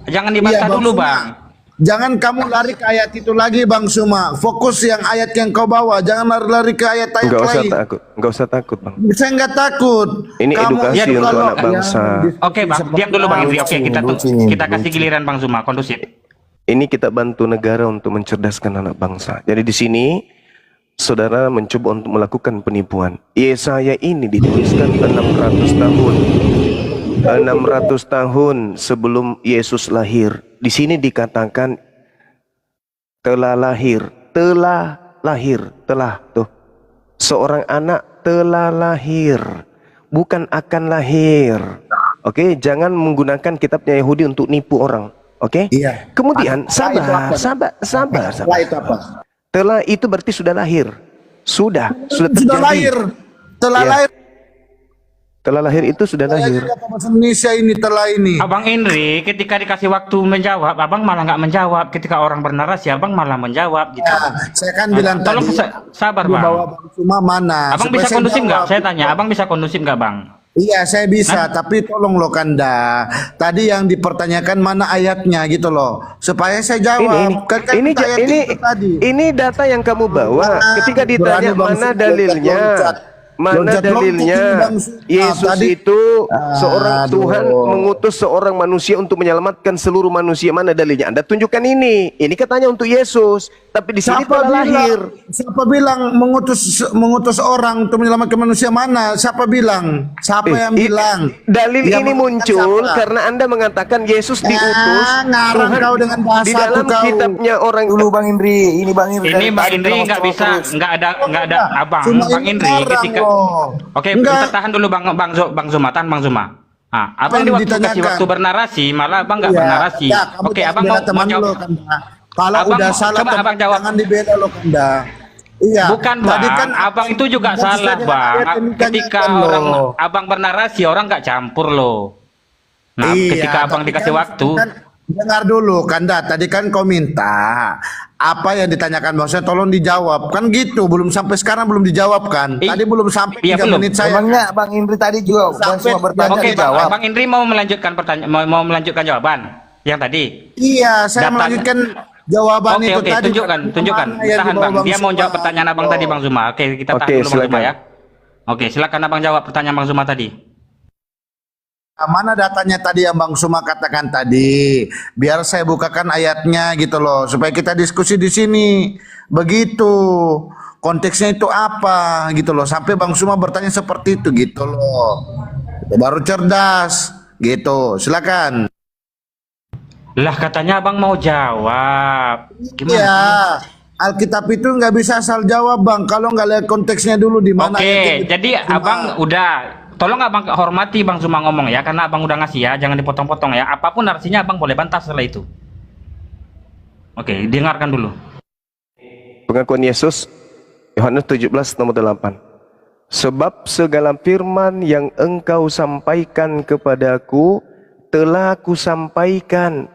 Jangan dibantah Bang dulu Suma. Bang. Jangan kamu lari ke ayat itu lagi Bang Suma. Fokus yang ayat yang kau bawa. Jangan lari ke ayat-ayat Enggak usah lain. takut, enggak usah takut Bang. Saya nggak takut. Ini edukasi untuk kalau- anak bangsa. Oke Bang, diam dulu Bang Indri. Oke, kita kasih giliran Bang Suma, kondusif. Ini kita bantu negara untuk mencerdaskan anak bangsa. Jadi di sini saudara mencoba untuk melakukan penipuan. Yesaya ini dituliskan 600 tahun. 600 tahun sebelum Yesus lahir. Di sini dikatakan telah lahir tuh. Seorang anak telah lahir, bukan akan lahir. Oke, jangan menggunakan kitabnya Yahudi untuk nipu orang. Oke? Iya. Kemudian Setelah itu sabar. Setelah itu apa? Telah itu berarti sudah lahir. Sudah terjadi. Sudah lahir. Telah Iya. lahir. Telah lahir itu sudah lahir. Bahasa Indonesia ini telah ini. Abang Indri ketika dikasih waktu menjawab, abang malah nggak menjawab. Ketika orang bernarasi, abang malah menjawab gitu. Ya, saya kan bilang Tolong tadi. sabar di bang. bawah Bang Suma mana? Abang Supaya bisa saya kondusif nggak? jawab. Saya tanya, abang bisa kondusif nggak bang? Iya, saya bisa, tapi tolong lo Kanda. Tadi yang dipertanyakan mana ayatnya gitu loh, supaya saya jawab. Ini ini data yang kamu bawa. Ketika ditanya mana dalilnya, mana dalilnya? Yesus itu seorang Tuhan mengutus seorang manusia untuk menyelamatkan seluruh manusia. Mana dalilnya? Anda tunjukkan ini. Ini katanya untuk Yesus, tapi di sini telah lahir. Siapa bilang mengutus orang untuk menyelamatkan manusia? Mana? Siapa bilang? Siapa yang bilang? Dalil Yang ini mengutuskan muncul siapa? karena Anda mengatakan Yesus diutus ngarang Tuhan kau dengan bahasa di dalam kau. kitabnya orang. Dulu Bang Indri, ini Bang Indri. Ini Bang Indri nggak bisa, nggak ada abang. Bang Indri ketika. Oke, kita tahan dulu Bang Zuma, tahan Bang Zuma. Nah, abang di waktu kasih waktu bernarasi, malah abang nggak bernarasi. Oke, abang mau jawab. Kalau Abang udah salah, coba abang jawab. jangan dibela lo Kanda. Iya. Bukan tadi bang, abang itu juga salah bang. Ketika orang abang bernarasi, orang nggak campur loh. Nah, ketika abang dikasih waktu. Dengar dulu Kanda, tadi kan kau minta apa yang ditanyakan bang saya tolong dijawab kan gitu, belum sampai sekarang belum dijawab kan. Tadi belum sampai 3 menit saya. Emangnya Bang Indri tadi juga Bang semua bertanya Oke, dijawab. Bang Indri mau melanjutkan pertanyaan, mau melanjutkan jawaban yang tadi. Iya, saya melanjutkan jawaban itu tadi. Tunjukkan. Tahan bang, dia mau jawab pertanyaan abang tadi Bang Zuma. Oke, kita tahan dulu Bang Zuma ya. Oke, silakan abang jawab pertanyaan Bang Zuma tadi. Mana datanya tadi yang Bang Suma katakan tadi? Biar saya bukakan ayatnya gitu loh, supaya kita diskusi di sini. Begitu. Konteksnya itu apa gitu loh, sampai Bang Suma bertanya seperti itu gitu loh. Baru cerdas gitu. Silakan. Lah katanya abang mau jawab. Gimana? Iya. Alkitab itu nggak bisa asal jawab bang, kalau nggak lihat konteksnya dulu di mana. Oke, jadi abang udah, tolong abang hormati Bang Zuma ngomong ya, karena abang udah ngasih ya, jangan dipotong-potong ya. Apapun artinya abang boleh bantah setelah itu. Oke, dengarkan dulu. Pengakuan Yesus Yohanes 17 nomor 8. Sebab segala firman yang engkau sampaikan kepadaku telah kusampaikan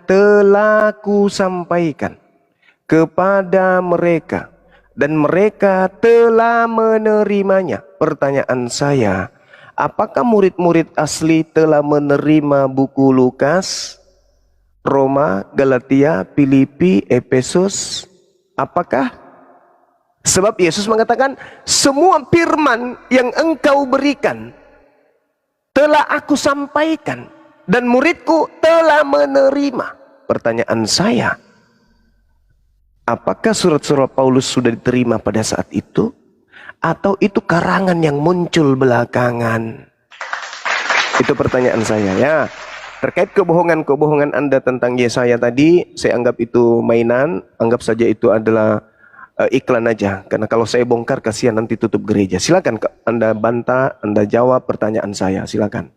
kepada mereka, dan mereka telah menerimanya. Pertanyaan saya, apakah murid-murid asli telah menerima buku Lukas, Roma, Galatia, Filipi, Efesus? Apakah? Sebab Yesus mengatakan, semua firman yang engkau berikan telah aku sampaikan, dan muridku telah menerima. Pertanyaan saya, apakah surat-surat Paulus sudah diterima pada saat itu? Atau itu karangan yang muncul belakangan? Itu pertanyaan saya ya. Terkait kebohongan-kebohongan Anda tentang Yesaya tadi, saya anggap itu mainan, anggap saja itu adalah iklan aja. Karena kalau saya bongkar, kasihan nanti tutup gereja. Silakan Anda bantah, Anda jawab pertanyaan saya, silakan.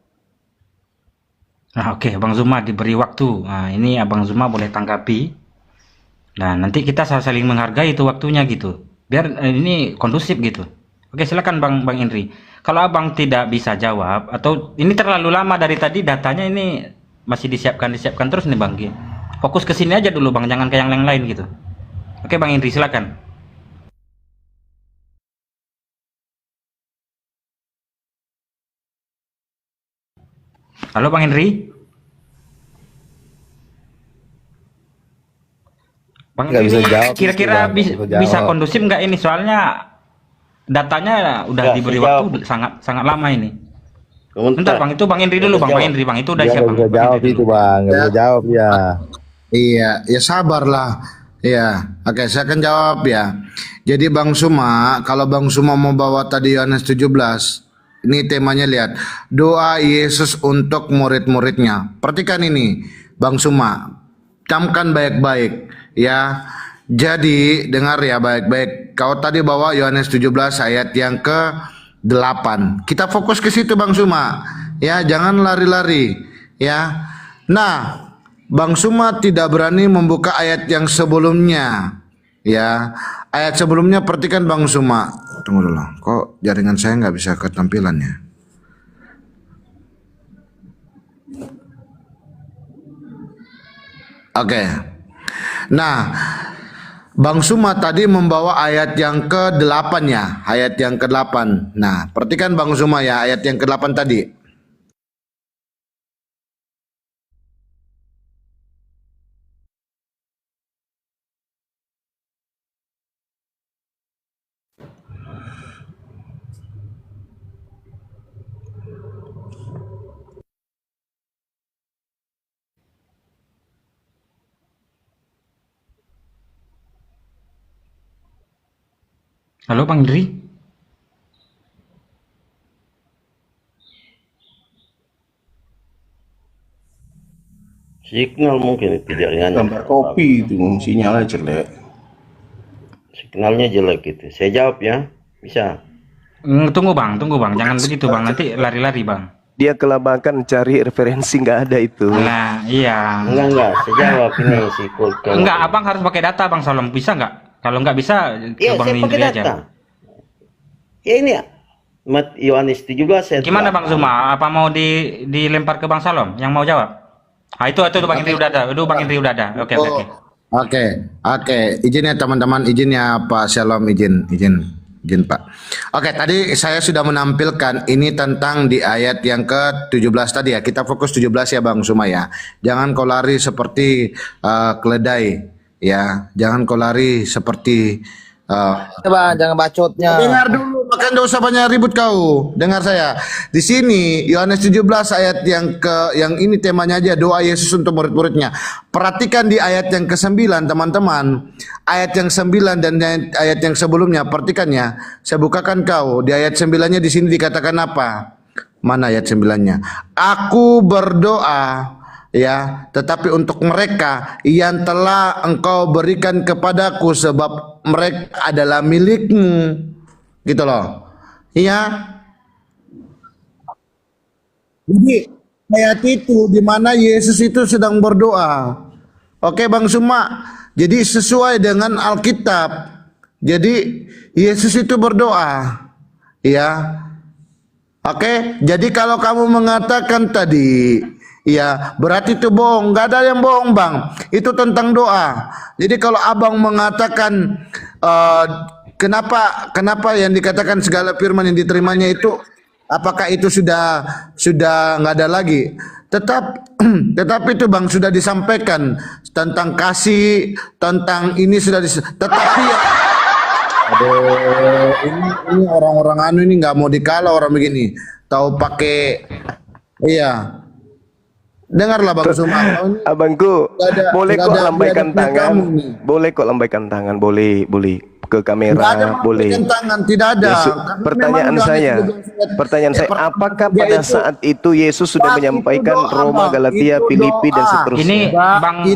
Nah, oke, Bang Zuma diberi waktu. Nah, ini Abang Zuma boleh tanggapi. Nah, nanti kita saling menghargai itu waktunya gitu. Biar ini kondusif gitu. Oke, silakan Bang Indri. Kalau Abang tidak bisa jawab atau ini terlalu lama dari tadi datanya ini masih disiapkan terus nih Bang. Fokus ke sini aja dulu Bang, jangan ke yang lain gitu. Oke, Bang Indri silakan. Halo Bang Indri. Bang Nggak bisa Indri, jawab, kira-kira bisa jawab. kondusif nggak ini? Soalnya datanya udah diberi waktu sangat lama ini. Bentar Bang, itu Bang Indri dulu Bang Indri Bang, itu udah siap Bang. Nggak bisa jawab itu Bang, nggak bisa jawab ya. Iya, ya sabarlah. Iya, oke, saya akan jawab ya. Jadi Bang Suma, kalau Bang Suma mau bawa tadi Yohanes 17, ini temanya lihat, doa Yesus untuk murid-muridnya. Perhatikan ini, Bang Suma, camkan baik-baik ya. Jadi dengar ya baik-baik. Kau tadi bawa Yohanes 17 ayat yang ke 8. Kita fokus ke situ Bang Suma. Ya, jangan lari-lari ya. Nah, Bang Suma tidak berani membuka ayat yang sebelumnya. Ya, ayat sebelumnya perhatikan Bang Suma. Tunggu dulu, kok jaringan saya nggak bisa ketampilannya. Oke. Nah, Bang Suma tadi membawa ayat yang ke-8 ya, ayat yang ke-8. Nah, perhatikan Bang Suma ya, ayat yang ke-8 tadi. Halo Bang Indri. Signal mungkin itu jaringannya. Gambar kopi itu sinyalnya jelek. Signalnya jelek gitu. Saya jawab ya. Bisa. Tunggu Bang, jangan begitu Bang, nanti lari-lari Bang. Dia kelabakan cari referensi, nggak ada itu. Nah, iya. Enggak. Saya jawab ini si Kulka. Enggak, Abang harus pakai data Bang Salom, bisa nggak? Kalau nggak bisa, ke Iya, Bang saya pakai Indri data. aja. Ya ini Yohanes 17 saya Gimana Bang Zuma? Apa mau dilempar ke Bang Salom yang mau jawab? Ah itu Bang Indri udah ada. Bang Indri udah ada. Oke. Oke. Izin ya teman-teman, izin ya Pak Shalom, izin Pak. Oke, tadi saya sudah menampilkan ini tentang di ayat yang ke-17 tadi ya. Kita fokus 17 ya Bang Suma ya. Jangan kau lari seperti keledai ya. Jangan kau lari seperti Coba jangan bacotnya. dengar dulu, makan enggak usah banyak ribut kau. Dengar saya. Di sini Yohanes 17 ayat yang ini temanya aja, doa Yesus untuk murid-muridnya. Perhatikan di ayat yang ke-9 teman-teman. Ayat yang 9 dan ayat yang sebelumnya, perhatikan ya. Saya bukakan kau. Di ayat 9-nya di sini dikatakan apa? Mana ayat 9-nya? Aku berdoa ya, tetapi untuk mereka yang telah engkau berikan kepadaku, sebab mereka adalah milikmu, gitu loh. Iya. Jadi ayat itu di mana Yesus itu sedang berdoa. Oke Bang Suma. Jadi sesuai dengan Alkitab. Jadi Yesus itu berdoa. Ya. Oke, jadi kalau kamu mengatakan tadi, ya berarti itu bohong. Nggak ada yang bohong Bang. Itu tentang doa. Jadi kalau abang mengatakan kenapa yang dikatakan segala firman yang diterimanya itu, apakah itu sudah nggak ada lagi? Tetapi itu Bang sudah disampaikan tentang kasih, tentang ini sudah tetapi ya, aduh, ini orang-orang ini nggak mau dikalah orang begini. Tahu pakai, iya. Dengarlah Bang Suma. Abangku, boleh kok lambaikan tangan. Boleh kok lambaikan tangan, boleh ke kamera, boleh. Tangan tidak ada. Pertanyaan saya, apakah pada saat itu Yesus sudah menyampaikan Roma, Galatia, Filipi dan seterusnya? Ini Bang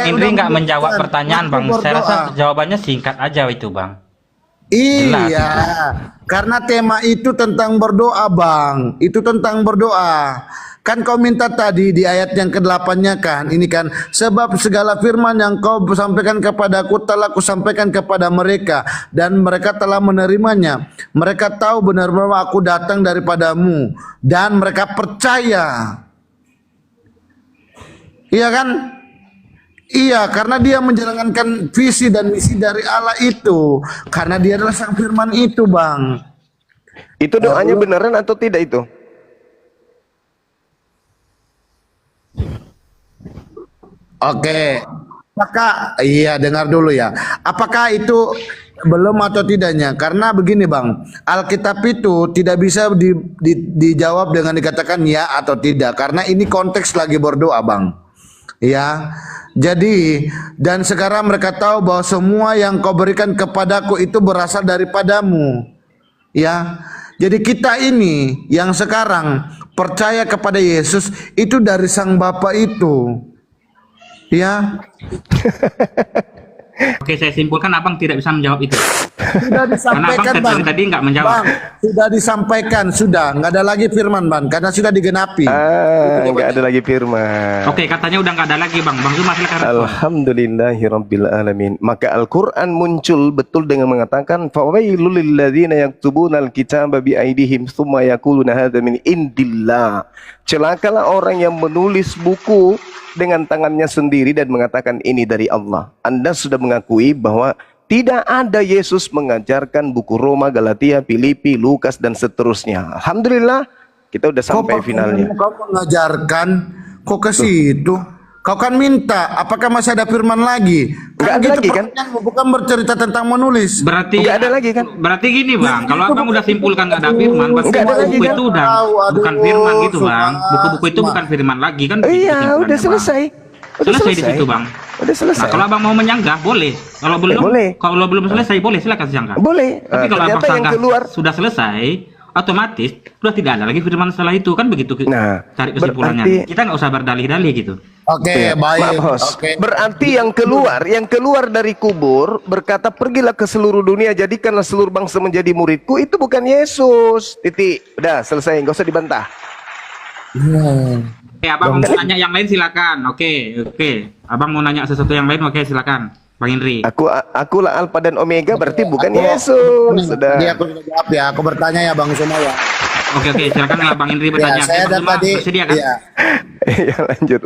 Indri nggak menjawab pertanyaan Bang. Saya rasa jawabannya singkat aja itu Bang. Iya, karena tema itu tentang berdoa Bang. Itu tentang berdoa. Kan kau minta tadi di ayat yang ke-8-nya kan, ini kan, sebab segala firman yang kau sampaikan kepadaku telah kusampaikan kepada mereka, dan mereka telah menerimanya. Mereka tahu benar-benar aku datang daripadamu, dan mereka percaya. Iya kan? Iya, karena dia menjalankan visi dan misi dari Allah itu, karena dia adalah sang firman itu Bang. Itu doanya beneran atau tidak itu? Oke, apakah iya dengar dulu ya? Apakah itu belum atau tidaknya? Karena begini Bang, Alkitab itu tidak bisa dijawab dengan dikatakan ya atau tidak, karena ini konteks lagi berdoa Bang. Ya, jadi dan sekarang mereka tahu bahwa semua yang kau berikan kepadaku itu berasal daripadamu. Ya, jadi kita ini yang sekarang percaya kepada Yesus itu dari Sang Bapa itu. Ya. Oke, saya simpulkan abang tidak bisa menjawab itu. Sudah Karena disampaikan abang bang. dari tadi nggak menjawab. Bang, sudah disampaikan, sudah nggak ada lagi firman bang, karena sudah digenapi. Nggak ada lagi firman. Oke, katanya udah nggak ada lagi bang. Bang Zuma silakan respon. Alhamdulillahirabbil alamin. Maka Al-Qur'an muncul betul dengan mengatakan fawailul lilladzina yaktubunal kitaba bi aidihim tsumma yaquluna hadza min indillah. Celakalah orang yang menulis buku dengan tangannya sendiri dan mengatakan ini dari Allah. Anda sudah mengakui bahwa tidak ada Yesus mengajarkan buku Roma, Galatia, Filipi, Lukas dan seterusnya. Alhamdulillah kita udah sampai finalnya. Kau mengajarkan, kok ke situ? Kau kan minta, apakah masih ada firman lagi? Nggak ada lagi kan? Bukan bercerita tentang menulis. Berarti Nggak ada lagi kan? Berarti gini bang, kalau abang udah simpulkan nggak ada firman, berarti Nggak ada lagi, buku kan? itu udah bukan firman gitu bang. Buku-buku itu bukan firman lagi kan? begitu Iya, kesimpulannya, udah Bang. selesai. Udah Selesai di situ bang. Udah selesai. Nah kalau abang mau menyanggah boleh. Kalau belum, boleh. kalau belum selesai boleh silakan sanggah. Boleh. Tapi kalau abang Ternyata yang sanggah keluar sudah selesai, otomatis sudah tidak ada lagi firman setelah itu kan begitu. Nah, cari kesimpulannya. berarti- Kita nggak usah berdalih-dalih gitu. Oke, baik. Maaf, Bos. Oke. Berarti yang keluar dari kubur berkata pergilah ke seluruh dunia jadikanlah seluruh bangsa menjadi muridku, itu bukan Yesus. Titik. Udah selesai, nggak usah dibantah. Oke, abang mau nanya yang lain silakan. Oke. Abang mau nanya sesuatu yang lain, oke silakan. Bang Indri. Akulah Alfa dan Omega berarti bukan Yesus. Sudah. Tadi aku sudah jawab ya. Aku bertanya ya Bang Zuma ya. Oke, silakan lah Bang Indri bertanya. Ya, saya Bang dan Zuma tadi. bersedia kan? Iya. Ya, lanjut.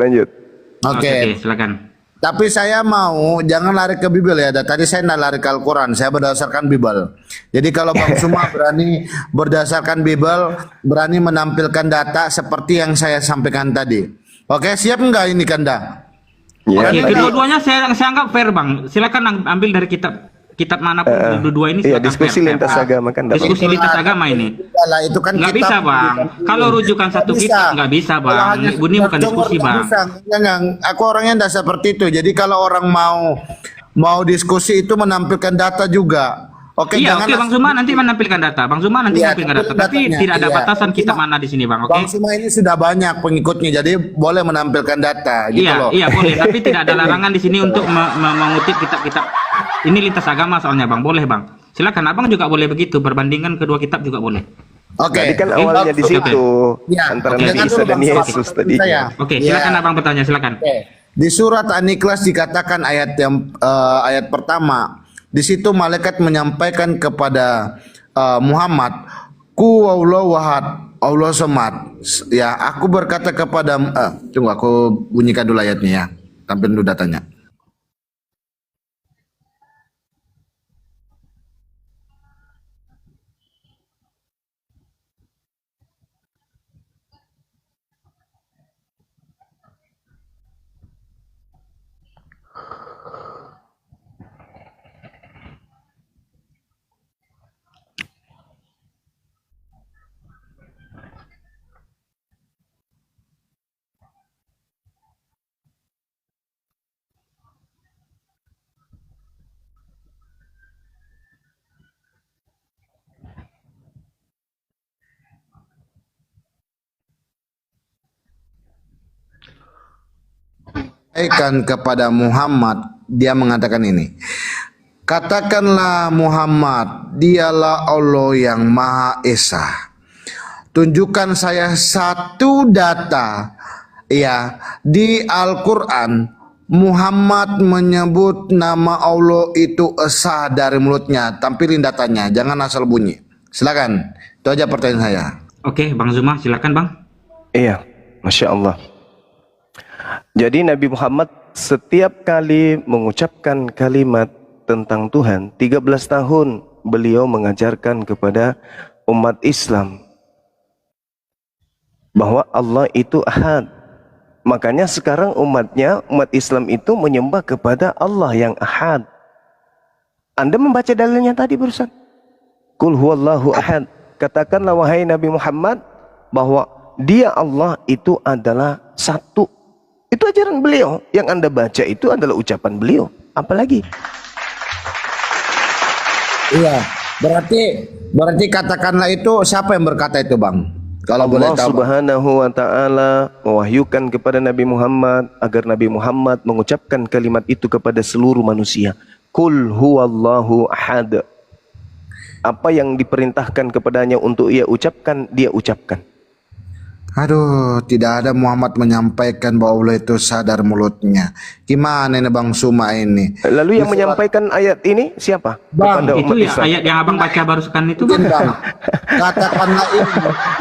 Oke. Silakan. Tapi saya mau jangan lari ke Bible ya. Tadi saya nggak lari ke Al-Quran. Saya berdasarkan Bible. Jadi kalau Bang Zuma berani berdasarkan Bible, berani menampilkan data seperti yang saya sampaikan tadi. Oke, siap nggak ini Kanda? Ya, Oke, tadi- kedua-duanya saya anggap fair Bang. Silakan ambil dari kitab manapun dua ini. Iya, silakan diskusi fair. lintas agama kan. nggak Diskusi lintas agama ini. Lah, itu kan Nggak kitab. bisa Bang. Kalau rujukan satu Nggak kitab bisa. nggak bisa Kalau Bang. hanya Ini bukan diskusi nggak Bang. bisa. Enggak. Aku orangnya tidak seperti itu. Jadi kalau orang mau diskusi itu menampilkan data juga. Oke, Iya, jangan oke Bang Zuma nanti menampilkan data. Bang Zuma nanti Iya, menampilkan data. tapi Tapi datanya, tidak ada iya. batasan kitab Cuma- mana di sini Bang. Oke. Bang Zuma ini sudah banyak pengikutnya, jadi boleh menampilkan data gitu loh. Iya boleh, tapi tidak ada larangan di sini untuk mengutip kitab-kitab. Ini lintas agama soalnya Bang, boleh Bang. Silakan Abang juga boleh begitu, perbandingan kedua kitab juga boleh. Oke. Tadi kan awalnya di situ Ya, antara oke. Nabi Jangan Isa dulu, dan Bang Zuma. Yesus tadi. Saya. Oke, Ya. silakan Abang bertanya, silakan. Oke. Di surat An-Ikhlas dikatakan ayat pertama. Di situ malaikat menyampaikan kepada Muhammad, Ku Allah wahad, Allah somad. Ya, aku berkata kepada tunggu aku bunyikan dulu ayatnya ya. Tampil dulu datanya. Sampaikan kepada Muhammad, dia mengatakan ini. Katakanlah Muhammad, dialah Allah yang Maha Esa. Tunjukkan saya satu data ya di Al-Quran Muhammad menyebut nama Allah itu esa dari mulutnya. Tampilin datanya, jangan asal bunyi. Silakan. Itu aja pertanyaan saya. Oke, Bang Zuma, silakan Bang. Iya, Masya Allah. Jadi Nabi Muhammad setiap kali mengucapkan kalimat tentang Tuhan, 13 tahun beliau mengajarkan kepada umat Islam bahwa Allah itu ahad. Makanya sekarang umat Islam itu menyembah kepada Allah yang ahad. Anda membaca dalilnya tadi barusan. Qul huwallahu ahad. Katakanlah wahai Nabi Muhammad bahwa dia Allah itu adalah satu. Itu ajaran beliau. Yang Anda baca itu adalah ucapan beliau. Apalagi? Iya, berarti katakanlah itu siapa yang berkata itu, Bang? Kalau boleh Allah tahu. Subhanahu wa ta'ala mewahyukan kepada Nabi Muhammad agar Nabi Muhammad mengucapkan kalimat itu kepada seluruh manusia. Qul huwallahu ahad. Apa yang diperintahkan kepadanya untuk ia ucapkan, dia ucapkan. Aduh, tidak ada Muhammad menyampaikan bahwa Allah itu sadar mulutnya. Gimana ini Bang Suma ini? Lalu yang menyampaikan ayat ini siapa? Bang, Kepada Itu umat ya Islam. ayat yang abang baca barusan itu Mungkin, bang. Bang. Katakanlah ini,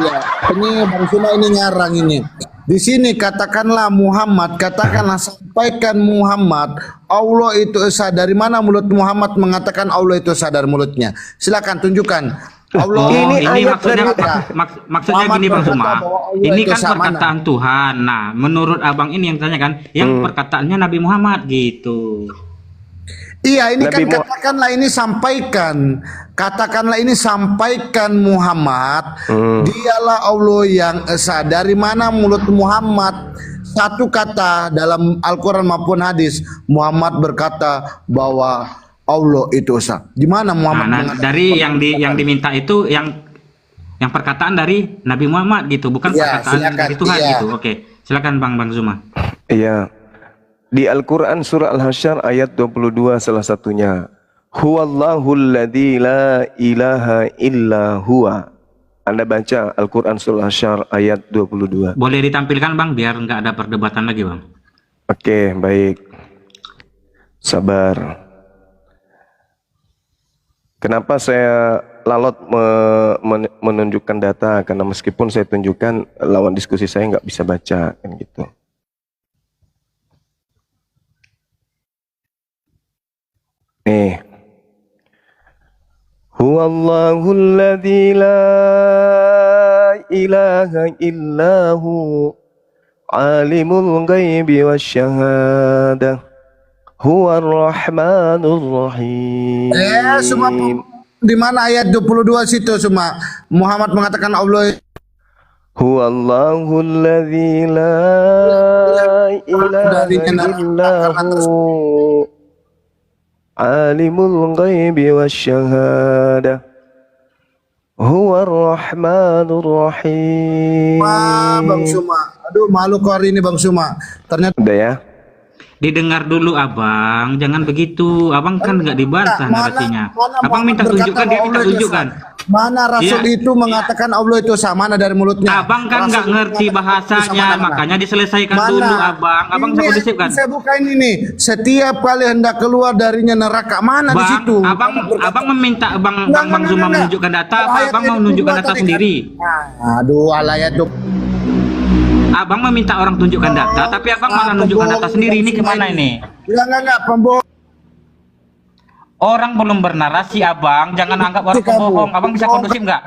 ya, ini Bang Suma ini ngarang ini. Di sini katakanlah Muhammad, katakanlah sampaikan Muhammad, Allah itu esa. Dari mana mulut Muhammad mengatakan Allah itu sadar mulutnya? Silakan tunjukkan. Allah Oh, ini ayat maksudnya dari- maksudnya Muhammad gini Bang berkata Suma. bahwa Allah Ini itu kan sama. perkataan Tuhan. Nah, menurut abang ini yang tanya kan, yang perkataannya Nabi Muhammad gitu. Iya, ini kan Nabi Mu- katakanlah ini sampaikan Muhammad. Dialah Allah yang esa. Dari mana mulut Muhammad satu kata dalam Al-Quran maupun hadis Muhammad berkata bahwa Allah itu esa. Di mana Muhammad Nah, mengatakan- dari yang diminta itu yang perkataan dari Nabi Muhammad gitu, bukan Iya, perkataan silakan. dari Tuhan Iya. gitu. Oke, silakan Bang Zuma. Iya. Di Al-Quran surah Al-Hasyr ayat 22 salah satunya. Huwallahul ladzi la ilaha illa huwa. Anda baca Al-Quran surah Al-Hasyr ayat 22. Boleh ditampilkan Bang biar nggak ada perdebatan lagi Bang. Oke, baik. Sabar. Kenapa saya lalot menunjukkan data? Karena meskipun saya tunjukkan, lawan diskusi saya nggak bisa baca, kan gitu. Nih. Huwallahul ladzi la ilaha illahu alimul ghaibi wasyahadah huwar rahmanur rahim. Semua di mana ayat 22 situ semua Muhammad mengatakan Allah Huwallahul ladzi la ilaha illahu alimul ghaibi wasyahadah huwar rahmanur rahim. Wah, Bang Suma. Aduh, malu kau hari ini Bang Suma. Ternyata Udah ya. Didengar dulu Abang, jangan begitu. Abang kan nggak dibantah narasinya. Abang minta tunjukkan, dia minta tunjukkan. Mana Rasul Iya. itu mengatakan Allah itu sama, mana dari mulutnya? Abang kan nggak Rasul ngerti mengatakan Allah itu bahasanya, sama, mana? makanya diselesaikan Mana? dulu Abang. Abang Ini bisa kan? Saya bukain ini. Setiap kali hendak keluar darinya neraka, mana di Bang, situ? abang meminta Bang Zuma menunjukkan data, apa Ayat Abang mau yang menunjukkan kedua data tadi sendiri? kan. Aduh, alayat tuh. Abang meminta orang tunjukkan data, tapi Abang malah menunjukkan data sendiri. Ini gimana ini? Enggak, pembohong. Orang belum bernarasi Abang, jangan anggap orang pembohong. Abang bisa kondusif nggak?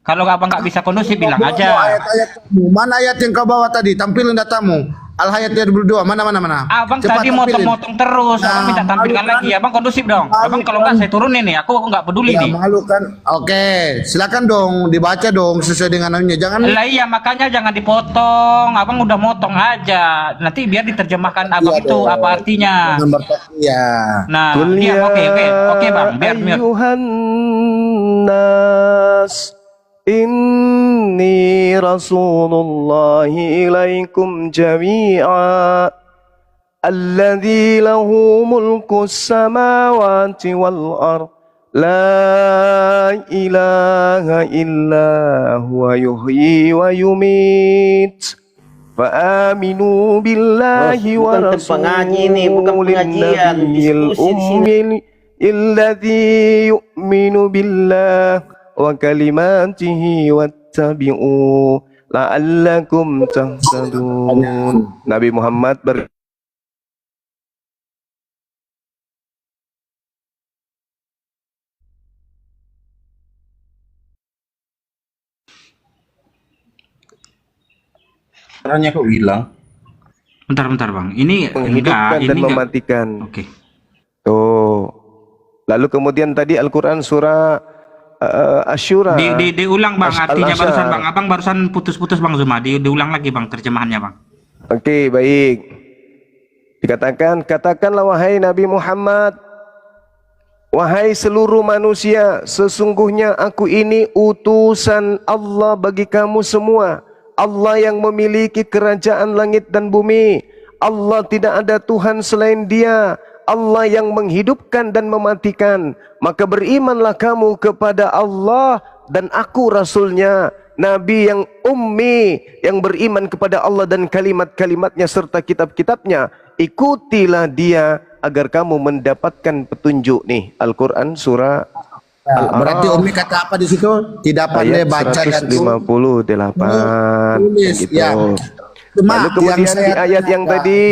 Kalau Abang nggak bisa kondusif, bilang aja. Ayat-ayat kamu. Mana ayat yang kau bawa tadi? Tampilin datamu. Al-Hayat 22. Mana? Abang Cepat tadi tampilin. motong-motong terus. Abang minta tampilkan malu kan? lagi. Abang kondusif dong. Malu Abang kalau kan? nggak saya turunin nih. Aku nggak peduli Ya nih. malu kan. Oke, silakan dong dibaca dong sesuai dengan anunya. Jangan Lah iya, makanya jangan dipotong. Abang udah motong aja. Nanti biar diterjemahkan Abang Iya itu dong. apa artinya. Iya. Nah, Qul iya ya oke Bang, biar mute. ayyuhan nas inni rasulullahi ilaikum jami'a alladzi lahu mulkus samawati wal ard la ilaha illa huwa yuhyi wa yumit fa'aminu billahi wa bukan tempat ngaji nih, bukan pengajian, nabiyil diskusi di sini. ummi alladzi yu'minu billah wa kalimatihi wattabi'u la'allakum tahtadun. Nabi Muhammad Caranya kok hilang? Bentar Bang. Ini menghidupkan dan enggak. mematikan. Oke. Tuh. Lalu kemudian tadi Al-Quran surah Asyura. Diulang Bang artinya Al-Asyar. barusan Bang. Abang barusan putus-putus Bang Zuma. Diulang lagi Bang terjemahannya Bang. Oke, baik. Katakanlah wahai Nabi Muhammad, wahai seluruh manusia, sesungguhnya aku ini utusan Allah bagi kamu semua. Allah yang memiliki kerajaan langit dan bumi. Allah tidak ada Tuhan selain Dia. Allah yang menghidupkan dan mematikan. Maka berimanlah kamu kepada Allah dan aku Rasulnya, Nabi yang ummi, yang beriman kepada Allah dan kalimat-kalimatnya serta kitab-kitabnya. Ikutilah dia agar kamu mendapatkan petunjuk. Nih Al-Quran surah Berarti Umi kata apa di situ? Tidak pandai ayat baca dan 158 tulis. gitu. Ya. Cuma Lalu kemudian yang di ayat yang tadi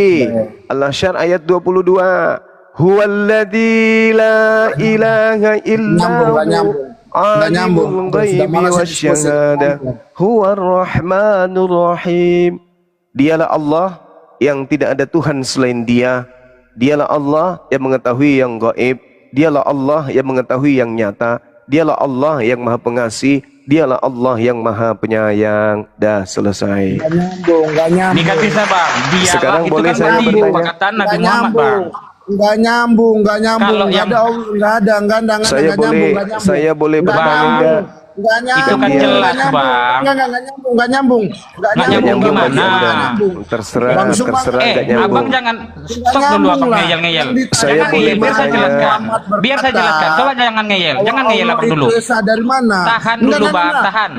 Al-Asyar ayat 22, huwallazi la ilaha illa alimul ghaibi wasyahada huwar rahmanur rahim. Dialah Allah yang tidak ada Tuhan selain Dia. Dialah Allah yang mengetahui yang gaib. Dialah Allah yang mengetahui yang nyata. Dialah Allah yang maha pengasih. Dialah Allah yang maha penyayang. Dah selesai. Nggak nyambung. Ini kan bisa bang. Dia Sekarang itu boleh kan saya berarti bertanya? perkataan Nabi Muhammad bang. Nggak nyambung. Kalau yang Saya boleh bertanya enggak? itu kan jelas bang. Nggak nyambung. Nggak nyambung gimana? Terserah, Bang Sumang, terserah enggak nyambung. Abang jangan stop dulu abang ngeyel-ngeyel. Saya Jangan boleh ngeyel, biar saya bertanya. jelaskan. Biar saya jelaskan. Coba jangan ngeyel. Jangan ngeyel abang dulu. Itu Esa dari mana? Tahan dulu bang, tahan.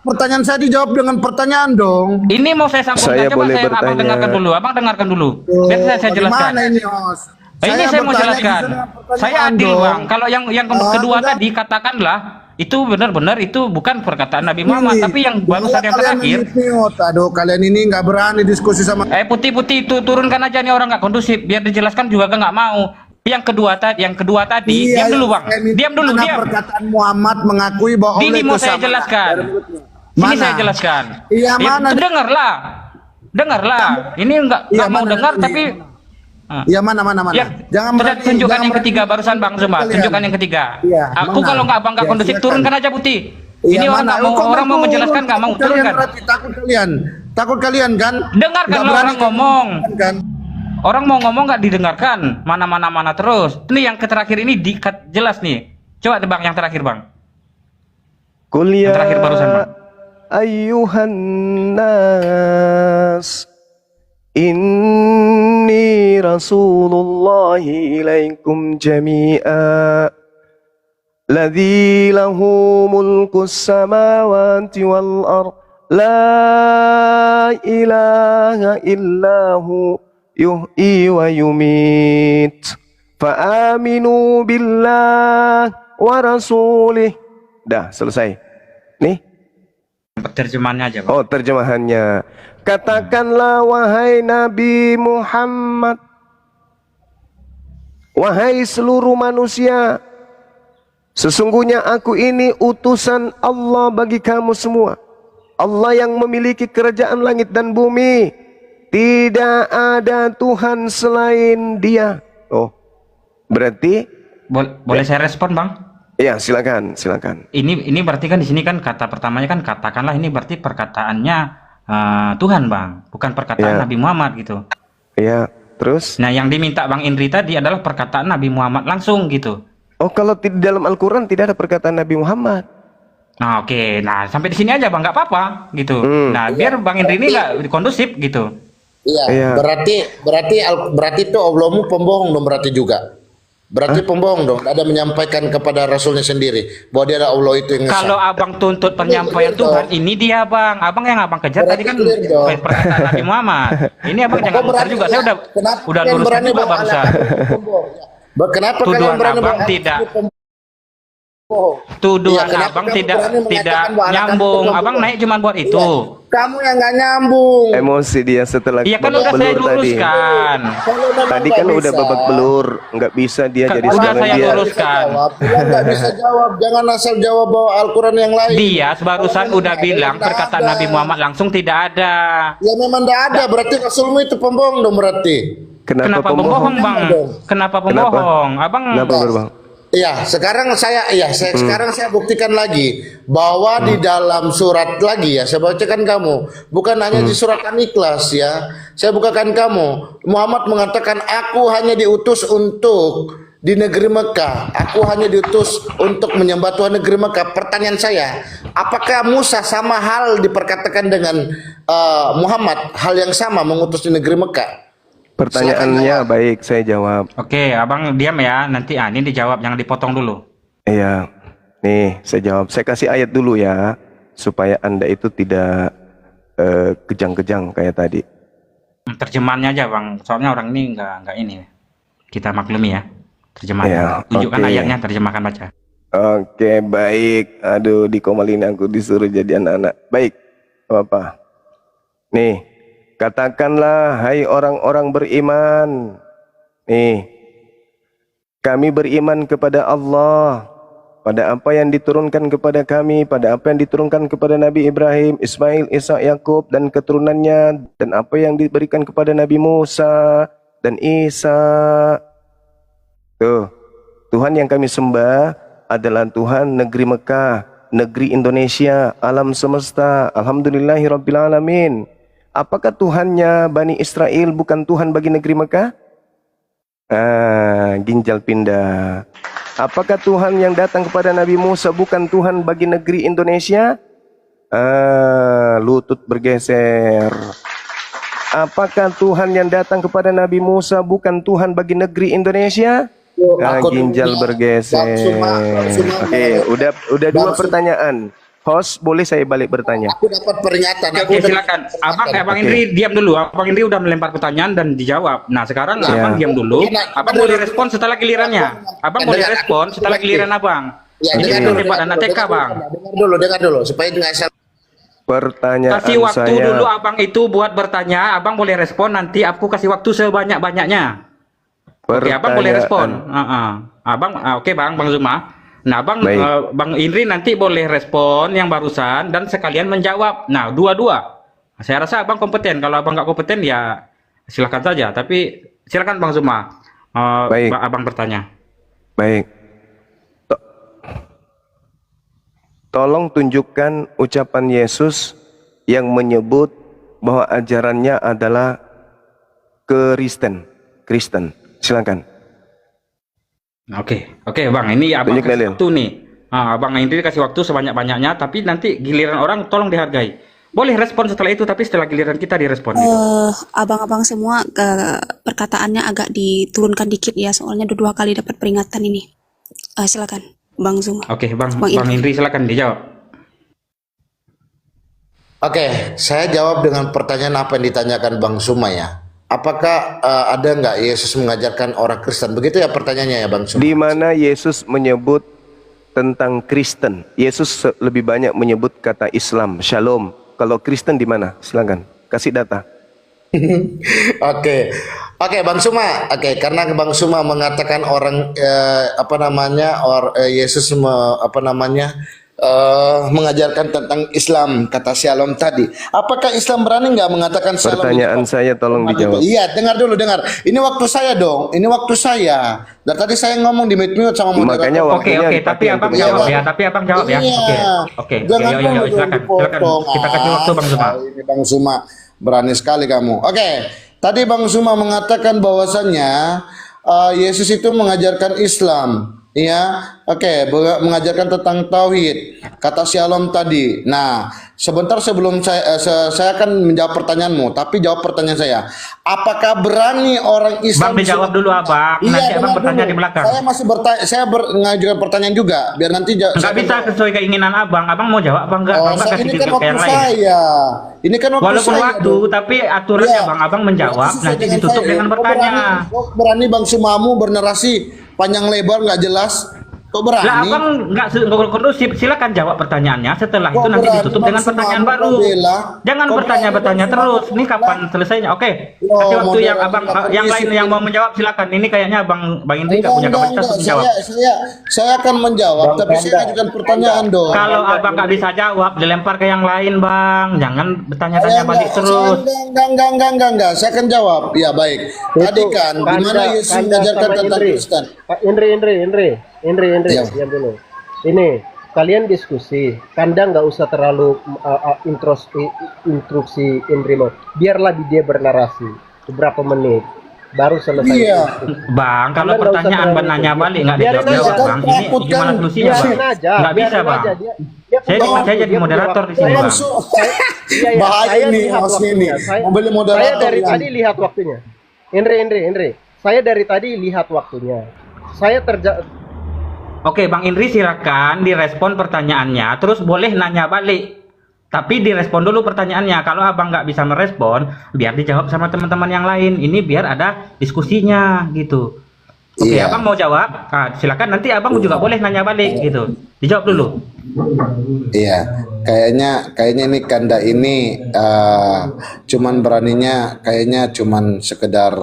Pertanyaan saya dijawab dengan pertanyaan dong. Ini mau saya sambungkan. Saya Coba boleh saya abang bertanya. dengarkan dulu. Abang dengarkan dulu. Biar saya jelaskan. Gimana ini, Os? Ini saya mau bertanya jelaskan. dengan pertanyaan Saya adil dong. bang. Kalau yang kedua enggak. tadi katakanlah itu benar-benar itu bukan perkataan Nabi Muhammad, Ini, tapi yang barusan yang kalian terakhir. mute. Aduh, kalian ini nggak berani diskusi sama. Putih-putih itu turunkan aja nih orang nggak kondusif. Biar dijelaskan juga nggak mau. Yang kedua tadi, Iya, diam dulu bang. Diam dulu, mana diam. perkataan Muhammad mengakui bahwa Ini Allah mau itu saya sama. jelaskan. Ini Mana? saya jelaskan. Iya, Ya, mana? dengarlah. Ini nggak Iya, mau mana? dengar Iya. tapi. Iya, mana. Ya, Jangan sudah berani- tunjukkan jangan yang ketiga berani- barusan bang Zuma. Kalian. Tunjukkan yang ketiga. Iya, Aku mana? kalau nggak abang nggak Ya, kondusif, silakan. turunkan aja putih. Iya, Ini orang mana? nggak mau, Kok orang mau berturun? menjelaskan nggak mau Takut kalian turunkan. berarti, takut kalian kan? Dengarkan Nggak lah berani orang ngomong. kan? Orang mau ngomong nggak didengarkan. Mana terus. Ini yang terakhir ini jelas nih. Coba deh bang yang terakhir bang. Qul ya Yang terakhir barusan, Bang. ayyuhan nas inni rasulullahi ilaikum jami'a ladzi lahu mulkus samawati wal ard la ilaha illahu yuhyi wa yumit fa aminu billah wa rasulih. Dah selesai. Nih. Terjemahannya aja bang. Oh, terjemahannya. Katakanlah wahai Nabi Muhammad, wahai seluruh manusia, sesungguhnya aku ini utusan Allah bagi kamu semua. Allah yang memiliki kerajaan langit dan bumi. Tidak ada Tuhan selain Dia. Oh, berarti Boleh saya respon bang? ya, silakan. Ini berarti kan di sini kan kata pertamanya kan katakanlah ini berarti perkataannya Tuhan bang, bukan perkataan Ya. Nabi Muhammad gitu. Ya, terus? Nah yang diminta Bang Indri tadi adalah perkataan Nabi Muhammad langsung gitu. Oh, kalau di dalam Al-Quran tidak ada perkataan Nabi Muhammad. Nah oke, nah sampai di sini aja bang, nggak apa-apa gitu. Nah biar Bang Indri ini nggak kondusif gitu. Iya, Iya. berarti itu Allahmu pembohong dong berarti juga. Berarti pembohong dong, ada menyampaikan kepada Rasulnya sendiri bahwa dia ada Allah itu yang Kalau ngesah. abang tuntut penyampaian Clear Tuhan, dong. ini dia bang. Abang yang abang kejar tadi kan Berarti clear dong. perkataan Nabi Muhammad. Ini abang Kok jangan besar berani juga. Saya ya? udah kalian luruskan berani juga bawa barusan. anak pembohong? Kenapa kalian Tuduhan berani abang bawa tidak. anak pembohong? Tuduhan Iya, kenapa abang kamu tidak berani mengatakan bahwa anak nyambung. kandung Abang pembohong? naik cuma buat itu. Kamu yang nggak nyambung. Emosi dia setelah Iya kan babak udah saya belur tadi. luruskan. Kalau memang Tadi nggak kan udah bisa, babak belur, nggak bisa dia Kan jadi udah sekarang saya dia. luruskan. Bilang nggak bisa jawab, jangan asal jawab bawa Al-Quran yang lain. Dia barusan Kalau udah memang bilang nggak perkataan ada. Nabi Muhammad langsung tidak ada. Ya memang nggak ada, berarti Rasulmu itu pembohong dong berarti. Kenapa pembohong bang? Kenapa pembohong? Abang Kenapa Bang? Iya, sekarang saya buktikan lagi bahwa di dalam surat lagi ya, saya bacakan kamu, bukan hanya di surat An-Ikhlas ya. Saya bukakan kamu. Muhammad mengatakan, aku hanya diutus untuk di negeri Mekah. Aku hanya diutus untuk menyembah Tuhan negeri Mekah. Pertanyaan saya, apakah Musa sama hal diperkatakan dengan Muhammad, hal yang sama mengutus di negeri Mekah? Pertanyaannya baik, saya jawab. Oke, abang diam ya. Nanti ini dijawab, jangan dipotong dulu. Iya, nih saya jawab. Saya kasih ayat dulu ya, supaya Anda itu tidak kejang-kejang kayak tadi. Terjemahannya aja bang, soalnya orang ini nggak ini. Kita maklumi ya. Terjemahannya. Ya, Tunjukkan oke. ayatnya, terjemahkan baca. Oke, baik. Aduh, di Komal ini aku disuruh jadi anak-anak. Baik, apa? Nih, katakanlah, hai orang-orang beriman. Nih, kami beriman kepada Allah, pada apa yang diturunkan kepada kami, pada apa yang diturunkan kepada Nabi Ibrahim, Ismail, Ishak, Yakub dan keturunannya, dan apa yang diberikan kepada Nabi Musa dan Isa. Tuh, Tuhan yang kami sembah adalah Tuhan negeri Mekah, negeri Indonesia, alam semesta. Alhamdulillahirabbil alamin. Apakah Tuhannya Bani Israel bukan Tuhan bagi negeri Mekah? Ginjal pindah. Apakah Tuhan yang datang kepada Nabi Musa bukan Tuhan bagi negeri Indonesia? Lutut bergeser. Apakah Tuhan yang datang kepada Nabi Musa bukan Tuhan bagi negeri Indonesia? Ginjal bergeser. Oke, udah dua pertanyaan. Host, boleh saya balik bertanya? Aku dapat peringatan. Oke, silakan. Abang Indri diam dulu. Abang Indri udah melempar pertanyaan dan dijawab. Nah, sekarang abang diam dulu. Abang boleh respon setelah gilirannya. Abang boleh respon setelah giliran abang. Ya, Ini hebat anak TK, bang. Dengar dulu, supaya nggak salah. Pertanyaan Kasih waktu saya. dulu abang itu buat bertanya. Abang boleh respon, nanti aku kasih waktu sebanyak-banyaknya. Oke, abang boleh respon. Oke, bang Zuma. Nah, Bang Indri nanti boleh respon yang barusan dan sekalian menjawab. Nah, dua-dua. Saya rasa abang kompeten. Kalau abang nggak kompeten ya silakan saja. Tapi silakan Bang Zuma. Baik. Abang bertanya. Baik. Tolong tunjukkan ucapan Yesus yang menyebut bahwa ajarannya adalah Kristen. Silakan. Oke, Bang. Ini abang kasih waktu nih. Abang Indri kasih waktu sebanyak-banyaknya. Tapi nanti giliran orang tolong dihargai. Boleh respon setelah itu, tapi setelah giliran kita direspon. Gitu. Abang-abang semua perkataannya agak diturunkan dikit ya, soalnya dua kali dapat peringatan ini. Silakan, Bang Zuma. Oke, Bang Indri silakan dijawab. Oke, saya jawab dengan pertanyaan apa yang ditanyakan Bang Zuma ya. Apakah ada nggak Yesus mengajarkan orang Kristen? Begitu ya pertanyaannya ya Bang Zuma. Di mana Yesus menyebut tentang Kristen? Yesus lebih banyak menyebut kata Islam, Shalom. Kalau Kristen di mana? Silakan, kasih data. Oke, Bang Zuma. Oke, karena Bang Zuma mengatakan orang Yesus mengajarkan tentang Islam, kata Shalom tadi. Apakah Islam berani nggak mengatakan Shalom? Pertanyaan saya tolong dijawab. Iya, dengar dulu. Ini waktu saya dong. Ini waktu saya. Dan tadi saya ngomong di mute sama moderator. Makanya waktunya Oke, tapi abang jawab ya. Oke. Jangan Yo, silakan. Kita kasih waktu Bang Zuma. Ini Bang Zuma berani sekali kamu. Oke, tadi Bang Zuma mengatakan bahwasannya Yesus itu mengajarkan Islam. Ya, mengajarkan tentang tauhid, kata Shalom tadi. Nah, sebentar sebelum saya akan menjawab pertanyaanmu, tapi jawab pertanyaan saya. Apakah berani orang Islam? Bang dijawab dulu abang, nanti abang bertanya di belakang. Saya masih bertanya, mengajukan pertanyaan juga, biar nanti nggak bisa sesuai keinginan abang. Abang mau jawab apa enggak? Ini kan waktu saya. Ini kan waktu walaupun saya. Waktu, tapi aturannya abang menjawab, nanti ditutup dengan bertanya. Berani Bang Sumamu bernarasi panjang lebar nggak jelas, kok berani? Lah abang nggak kondusif, silakan jawab pertanyaannya. Setelah itu nanti ditutup dengan pertanyaan baru. Jangan bertanya-bertanya terus. Ini kapan selesainya? Oke, kasih waktu yang abang, yang lain yang mau menjawab silakan. Ini kayaknya Bang Indri nggak punya kapasitas untuk menjawab. Saya akan menjawab, tapi saya ajukan pertanyaan dong. Kalau abang nggak bisa jawab, dilempar ke yang lain Bang. Jangan bertanya-tanya balik terus. Enggak. Saya akan jawab. Ya baik. Tadi kan di mana Yesus mengajarkan tentang Kristen? Indri, diam dulu. Ini kalian diskusi, Kanda nggak usah terlalu instruksi Indri lo. Biarlah dia bernarasi beberapa menit, baru selesai. Iya. Bang, kalau pertanyaan bertanya balik nggak dijawab Bang. Ini gimana solusinya Bang? Nggak bisa Bang. Saya jadi moderator di sini Bang. Bahaya nih host ini. Saya dari tadi lihat waktunya. Indri. Saya dari tadi lihat waktunya. Saya Oke, Bang Indri silakan direspon pertanyaannya, terus boleh nanya balik. Tapi direspon dulu pertanyaannya. Kalau abang nggak bisa merespon, biar dijawab sama teman-teman yang lain. Ini biar ada diskusinya gitu. Oke, Iya. abang mau jawab? Nah, silakan nanti abang juga boleh nanya balik gitu. Dijawab dulu. Iya, kayaknya ini Kanda ini cuman beraninya kayaknya cuman sekedar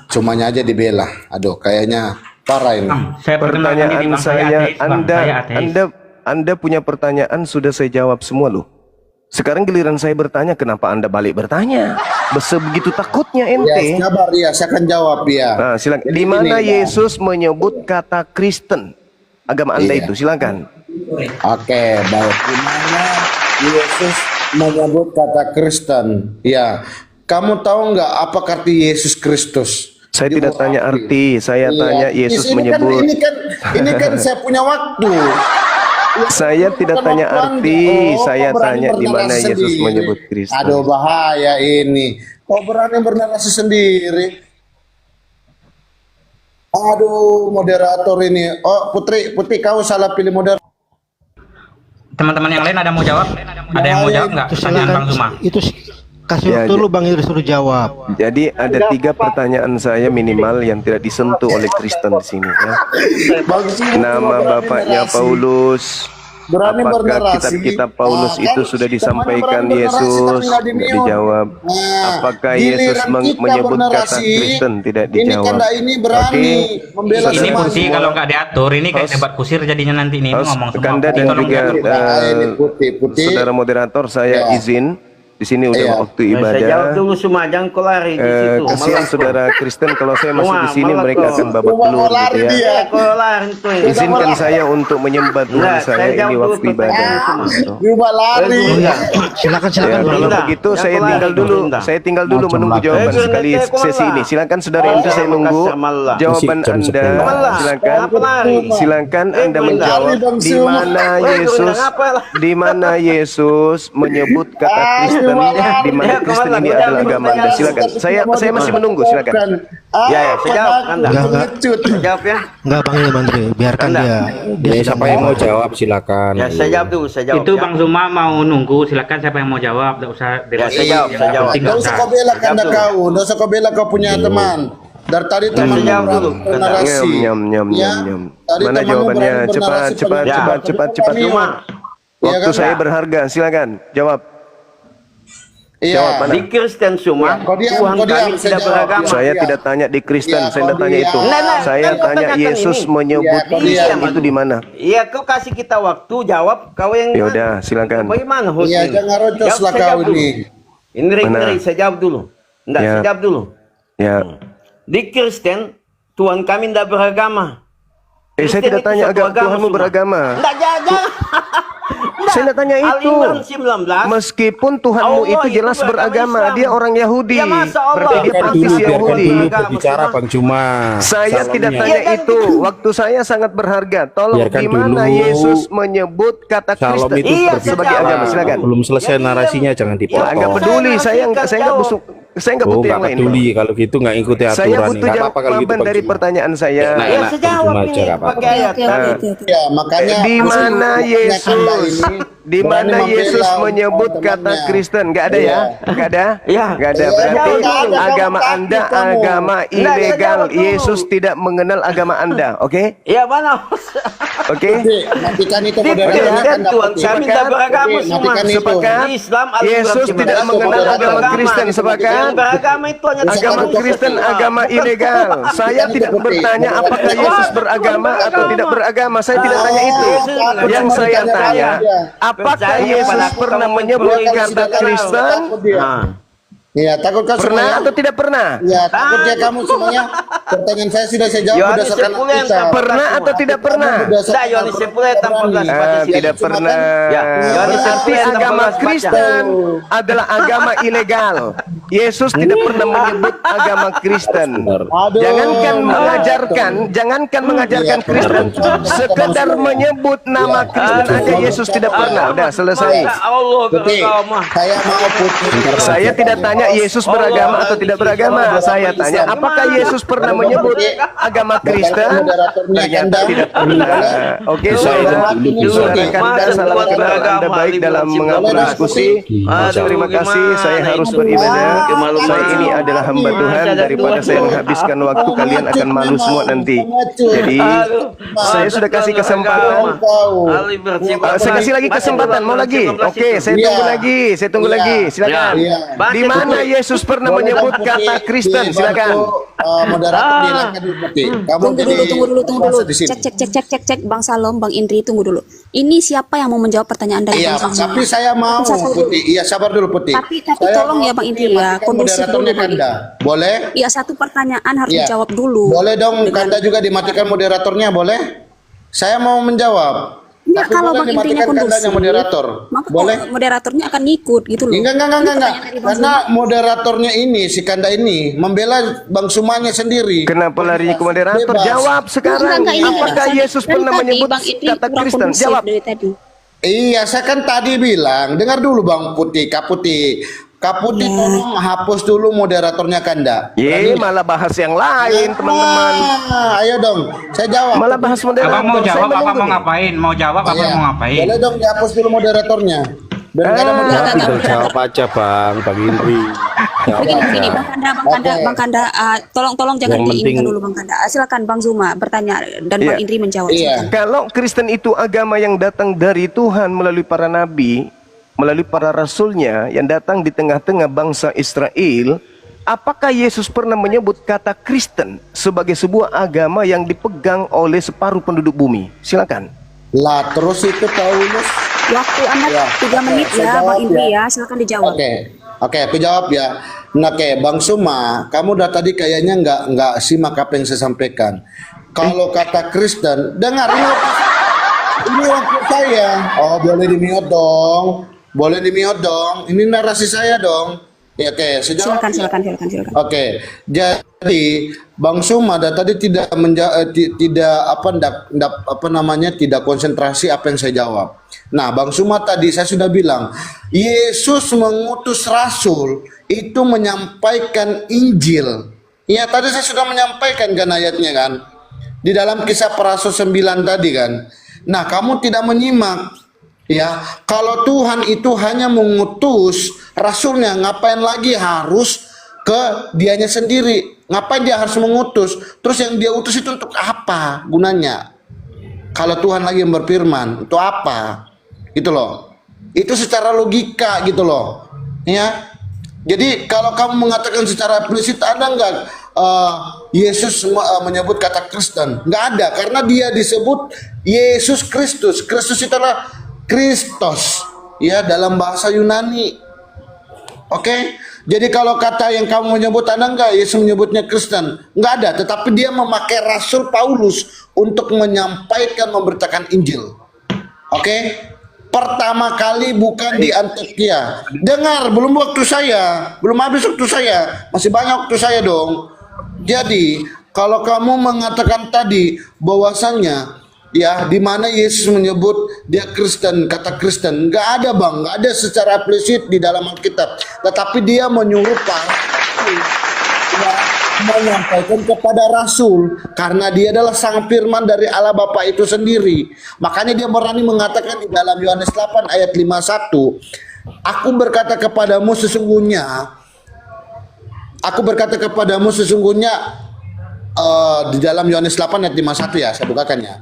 cumanya aja dibela. Aduh, kayaknya parah ini. Saya perkenalkan diri, Pertanyaan Bang, saya saya, ateis, Bang. Saya ateis. Anda punya pertanyaan sudah saya jawab semua loh. Sekarang giliran saya bertanya, kenapa Anda balik bertanya? Begitu takutnya Ya, ente. sabar ya, saya akan jawab ya. Nah, silakan. Jadi Di mana gini, Yesus menyebut kata Kristen? Agama Anda Iya. itu, silakan. Oke, baik. Di mana Yesus menyebut kata Kristen? Ya, kamu tahu nggak apa arti Yesus Kristus? Saya tidak tanya arti, saya tanya Yesus Ini kan- menyebut. Ini kan saya punya waktu. Saya tidak tanya arti, saya tanya di mana bernarasi Yesus sendiri. menyebut Kristen. Aduh, bahaya ini. Kok berani bernarasi sendiri? Aduh, moderator ini. Oh, Putri, kau salah pilih moderator. Teman-teman yang lain ada mau jawab? Ada yang mau jawab nggak? Pertanyaan Bang Zuma. Itu kasih waktu lu Bang Indri suruh jawab. Jadi ada 3 pertanyaan saya minimal yang tidak disentuh oleh Kristen di sini ya. Nama bapaknya Paulus. Berani Apakah bernarasi. kitab-kitab Paulus Kan, itu sudah disampaikan teman-teman bernarasi Yesus? tapi nggak Tidak di-mute. dijawab. Nah, Apakah giliran Yesus kita menyebut kata bernarasi, Kristen? Tidak Ini dijawab. Kanda ini berani membela Ini semua. Putih kalau nggak diatur, ini kayak Host- debat kusir jadinya nanti ini Host, ngomong semua. Kanda Putih, dan tolong juga diatur. Ini Putih. saudara moderator, saya Ya. izin. Di sini udah Iya. waktu Saya jawab ibadah. dulu semua, jangan kau lari di situ. Kasihan saudara Kristen kalau saya masuk di sini Malah mereka kau. akan babak Mau belur lari gitu ya. dia. Kau lari tuh. Izinkan saya untuk menyembah Tuhan Enggak, saya, saya ini jawab waktu dulu ibadah. pertanyaan semua. Cuma lari. Silakan Ya, kalau Linda, begitu yang saya kelari, tinggal dulu. Linda. Saya tinggal dulu menunggu jawaban Eh, sekali Linda, kau sesi malah. ini. Silakan saudara Indri, saya nunggu jawaban Anda. Malah. Silakan. Apa lari? Silakan Eh, Anda Linda. menjawab Bang di Suma. mana Eh, Yesus Linda, ngapa lah? di mana Yesus menyebut kata Kristen, di mana Kristen ini adalah agama Anda. Silakan. Saya masih menunggu, silakan. Ya, saya jawab, Anda. Enggak. Jawab ya. Enggak Bang Indri, biarkan Anda. dia Siapa yang mau jawab silakan. Ya, saya jawab dulu, saya jawab. Itu ya. Bang Zuma mau nunggu, silakan siapa yang mau jawab, nggak usah debat. saya jawab, Yang saya jawab. penting Nggak nggak usah usah. kau bela Kanda Jawab kau. Nggak usah kau bela kau punya teman. Dari tadi teman saya jawab dulu. bernarasi. Nyam. Ya, tadi Mana temanmu jawabannya? berani Cepat, bernarasi cepat, paling- cepat. Cuma, Iya Waktu kan? saya berharga. Silakan jawab. Iya. Jawab mana? di Kristen semua, Kau diam, Tuhan kau diam, kami saya tidak jawab. beragama. Saya Iya. tidak tanya di Kristen, Iya, saya tidak kau tanya diam. itu. Nah, Saya kan kau tanya tanyakan Yesus ini. menyebut Iya, kau Kristen diam. itu di mana? Iya, kau kasih kita waktu jawab, kau yang Ya udah, silakan. Bagaimana host Iya, ini? jangan rocos Jawab, lah saya kau jawab dulu. ini. Indri, Mana? saya jawab dulu. Enggak, Ya. saya jawab dulu. Ya. Di Kristen, Tuhan kami tidak beragama. Saya Kristen tidak itu tanya satu Tuhanmu semua. beragama. Enggak, jangan. Saya tidak tanya itu. Al-Imran 19. Meskipun Tuhanmu Allah itu jelas itu beragama beragama, Islam. dia orang Yahudi. Ya, masa Allah. Berarti dia Biarkan praktis dulu, Yahudi. Bicara Bang Cuma. Saya tidak tanya Iya kan itu. Waktu saya sangat berharga. Tolong Biarkan di mana dulu. Yesus menyebut kata Shalom Kristen itu Iya, sebagai saya agama? jawab. Silakan. Belum selesai narasinya, jangan Ya, dipotong. enggak peduli. Saya enggak busuk. Saya enggak Oh, butuh yang nggak lain. peduli kalau gitu nggak ikuti aturan. Saya butuh Nggak apa-apa kalau gitu, jawaban Bang dari Cuma. pertanyaan saya. Ya, saya jawab Cuma ini aja, nggak apa-apa. pakai ayat. Ya, makanya Di mana Yesus? Di mana berani Yesus membela menyebut kata teman-temannya. Kristen? Enggak ada ya? Enggak ada? Iya. Enggak ada. Iya, Berarti nggak ada. agama Kamu Anda takut kamu. agama Nggak, saya ilegal. jawab dulu. Yesus tidak mengenal agama Anda. Oke? Iya, mana? Oke? Matikan itu Di moderatornya Kristen, kan Tuhan dapat. kami tidak beragama semua. Matikan itu. Sepakat? Di Islam, Al-Imran Yesus 19. tidak mengenal Saudara agama beragama. Kristen. Sepakat? Yang beragama itu hanya Agama Tuhan. Kristen agama ilegal. Saya tidak bertanya apakah Yesus beragama atau tidak beragama. Saya tidak tanya itu. Yang saya tanya, apakah Yesus pernah menyebut kata Kristen? Nah. Iya, takut kau Pernah semuanya? atau tidak pernah? Ya, takutnya kamu semuanya. Pertanyaan saya sudah saya jawab Yohanes berdasarkan 10 yang Alkitab. Pernah atau tidak pernah? Sudah, Yohanes 10 tanpa Berani. Tidak pernah. Ya, Yohanes Berarti 10 agama baca. Kristen adalah agama ilegal. Yesus tidak pernah menyebut agama Kristen. Aduh. Jangankan mengajarkan Kristen, sekedar menyebut nama Kristen aja Yesus tidak pernah. Udah selesai. Putih, saya mau Putih. Saya tidak tanya Yesus beragama atau tidak beragama. Saya tanya, apakah Yesus pernah menyebut agama Kristen? Ternyata tidak pernah. Oke, saudara Kanda, salam kenal Anda baik dalam mengatur diskusi. Terima kasih. Saya harus beribadah. Saya ini adalah hamba Tuhan. Daripada saya menghabiskan waktu, kalian akan malu semua nanti. Jadi saya sudah kasih kesempatan. Saya kasih lagi kesempatan. Mau lagi? Oke, saya tunggu lagi. Saya tunggu lagi. Silakan. Di mana Yesus pernah menyebut kata Kristen? Silakan. Moderator dihilangkan dulu Putih. Kamu Tunggu dulu. di sini. Cek Bang Salom, Bang Indri, tunggu dulu. Ini siapa yang mau menjawab pertanyaan dari Iya, Bang Salom? tapi saya mau Putih. Iya, sabar dulu Putih. Tapi Saya tolong mau ya Bang Indri ya, matikan kondusif dulu moderatornya Bang Indri. Kanda. Boleh? Iya, satu pertanyaan harus Iya. dijawab dulu. Boleh dong Kanda juga dimatikan moderatornya, boleh? Saya mau menjawab. Enggak, Tapi kalau boleh Bang Indrinya dimatikan Kandanya kondusif, moderator. maka Boleh? moderatornya akan ngikut gitu loh. Enggak. Ini pertanyaan dari Bang Karena Zuma. moderatornya ini, si Kanda ini, membela Bang Sumanya sendiri. Kenapa larinya ke moderator? Bebas. Jawab sekarang. Enggak, ini Apakah dari Yesus tadi, pernah menyebut Bang Indri kata kurang Kristen? kondusif Jawab. dari tadi. Iya, saya kan tadi bilang, dengar dulu Bang Putih, Kak Putih. Kak Putih tolong hapus dulu moderatornya Kanda. Malah bahas yang lain, teman-teman. Ayo dong, saya jawab. Malah bahas moderator. Abang mau Saya jawab apa menunggu mau nih. ngapain? Mau jawab apa Iya. mau ngapain? Boleh dong dihapus dulu moderatornya. Biar nggak ada moderator. Tinggal jawab aja Bang Indri. Jawab Begini, aja. Bang Kanda, tolong jangan Yang penting- diinginkan dulu Bang Kanda. Silakan Bang Zuma bertanya dan Bang Iya. Indri menjawab. Iya. Silakan. Kalau Kristen itu agama yang datang dari Tuhan melalui para nabi, melalui para rasulnya yang datang di tengah-tengah bangsa Israel, apakah Yesus pernah menyebut kata Kristen sebagai sebuah agama yang dipegang oleh separuh penduduk bumi? Silakan. Lah terus itu Paulus. Waktu Anda Ya, 3 menit saya ya jawab Bang Indri ya. ya, silakan dijawab. Oke, aku jawab ya. Nah, oke, Bang Suma, kamu udah tadi kayaknya nggak simak apa yang saya sampaikan. Kalau kata Kristen, dengar ini waktu saya. Oh, boleh di-mute dong. Boleh di-mute dong. Ini narasi saya dong. Ya, oke, saya jawab. Silakan. Oke, jadi Bang Suma tadi tidak tidak konsentrasi apa yang saya jawab. Nah, Bang Suma tadi saya sudah bilang, Yesus mengutus rasul itu menyampaikan Injil. Ya, tadi saya sudah menyampaikan kan ayatnya kan. Di dalam Kisah para Rasul 9 tadi kan. Nah, kamu tidak menyimak. Ya, kalau Tuhan itu hanya mengutus rasulnya, ngapain lagi harus ke dianya sendiri? Ngapain dia harus mengutus? Terus yang dia utus itu untuk apa gunanya? Kalau Tuhan lagi yang berfirman, untuk apa? Gitu loh. Itu secara logika gitu loh. Ya. Jadi kalau kamu mengatakan secara eksplisit, ada nggak Yesus menyebut kata Kristen? Nggak ada, karena dia disebut Yesus Kristus. Kristus itu adalah Kristos, ya, dalam bahasa Yunani. Oke, jadi kalau kata yang kamu menyebut, ada nggak Yesus menyebutnya Kristen? Nggak ada, tetapi dia memakai Rasul Paulus untuk menyampaikan, memberitakan Injil. Oke, pertama kali bukan di Antioquia. Dengar, belum waktu saya, belum habis waktu saya, masih banyak waktu saya dong. Jadi kalau kamu mengatakan tadi bahwasannya, ya, di mana Yesus menyebut dia Kristen, kata Kristen, nggak ada Bang, nggak ada secara eksplisit di dalam Alkitab. Tetapi dia menyuruh para ya, menyampaikan kepada Rasul, karena dia adalah sang firman dari Allah Bapa itu sendiri. Makanya dia berani mengatakan di dalam Yohanes 8 ayat 51, Aku berkata kepadamu sesungguhnya, di dalam Yohanes 8 ayat 51 ya, saya bukakan ya.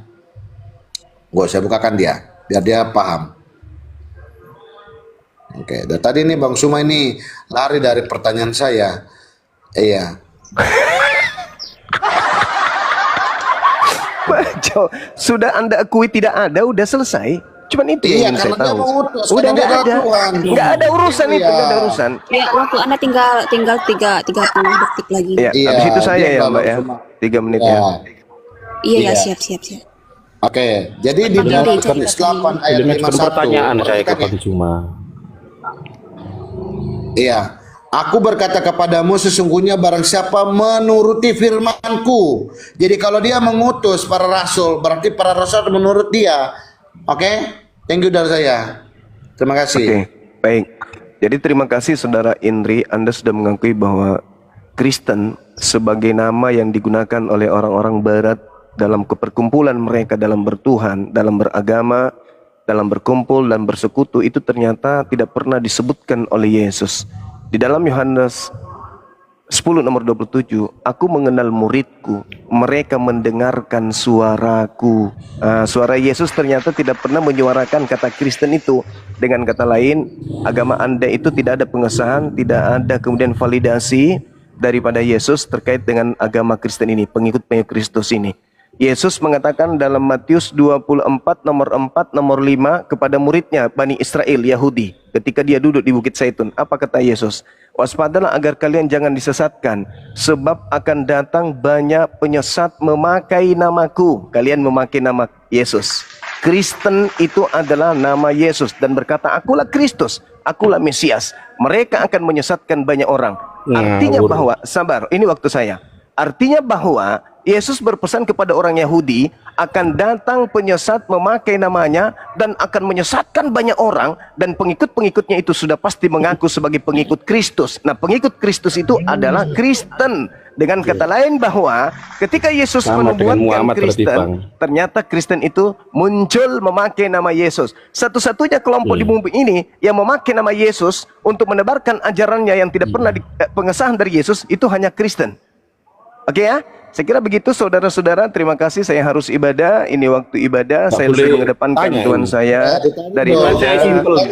Saya bukakan dia, biar dia paham. Oke, dan tadi nih Bang Suma ini lari dari pertanyaan saya. Iya. Sudah Anda akui tidak ada, udah selesai. Cuman itu yang ingin saya tahu. Udah nggak ada, nggak ada urusan itu, nggak ada urusan. Ya, waktu Anda tinggal 30 detik lagi. Ya, habis itu saya ya Mbak ya, 3 menit ya. Iya, siap. Oke, jadi di dalam Yohanes 8 ayat 51. Pertanyaan saya ke Bang Zuma. Iya, Aku berkata kepadamu, sesungguhnya barang siapa menuruti firmanku. Jadi kalau dia mengutus para rasul, berarti para rasul menurut dia. Oke? Thank you dari saya. Terima kasih. Oke, baik. Jadi terima kasih Saudara Indri, Anda sudah mengakui bahwa Kristen sebagai nama yang digunakan oleh orang-orang barat dalam keperkumpulan mereka, dalam bertuhan, dalam beragama, dalam berkumpul dan bersekutu, itu ternyata tidak pernah disebutkan oleh Yesus. Di dalam Yohanes 10 nomor 27, aku mengenal muridku, mereka mendengarkan suaraku. Suara Yesus ternyata tidak pernah menyuarakan kata Kristen itu. Dengan kata lain, agama Anda itu tidak ada pengesahan, tidak ada kemudian validasi daripada Yesus terkait dengan agama Kristen ini, pengikut-pengikut Kristus ini. Yesus mengatakan dalam Matius 24 nomor 4 nomor 5 kepada muridnya Bani Israel Yahudi ketika dia duduk di Bukit Zaitun. Apa kata Yesus? Waspadalah agar kalian jangan disesatkan, sebab akan datang banyak penyesat memakai namaku. Kalian memakai nama Yesus. Kristen itu adalah nama Yesus dan berkata, akulah Kristus, akulah Mesias. Mereka akan menyesatkan banyak orang. Artinya bahwa, sabar, ini waktu saya. Artinya bahwa Yesus berpesan kepada orang Yahudi akan datang penyesat memakai namanya dan akan menyesatkan banyak orang, dan pengikut-pengikutnya itu sudah pasti mengaku sebagai pengikut Kristus. Nah, pengikut Kristus itu adalah Kristen. Dengan kata lain bahwa ketika Yesus menubuatkan Kristen, ternyata Kristen itu muncul memakai nama Yesus. Satu-satunya kelompok di bumi ini yang memakai nama Yesus untuk menebarkan ajarannya yang tidak pernah pengesahan dari Yesus itu hanya Kristen. Oke ya? Saya kira begitu saudara-saudara, terima kasih, saya harus ibadah, ini waktu ibadah, saya lebih mengedepankan Tuhan saya daripada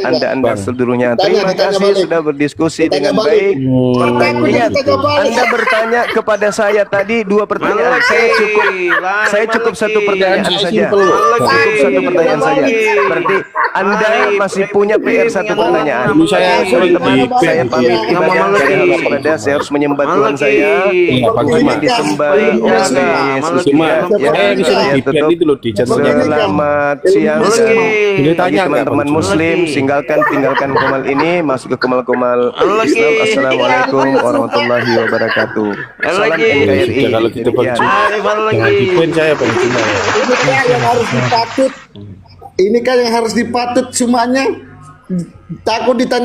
Anda seluruhnya. Terima kasih sudah berdiskusi dengan baik. Ingat, Anda bertanya kepada saya tadi 2 pertanyaan, saya cukup 1 pertanyaan saja. Cukup 1 pertanyaan saja. Berarti Anda masih punya PR 1 pertanyaan. Teman-teman, saya pamit ibadah, saya harus ibadah, saya harus menyembah Tuhan saya. Yang disembah Yesus selamat siang. Bagi teman-teman muslim, tinggalkan komal ini, masuk ke komal-komal Islam. Assalamualaikum warahmatullahi wabarakatuh. Salam NKRI. Kalau kita Ini kan yang harus dipatut semuanya. Takut ditanya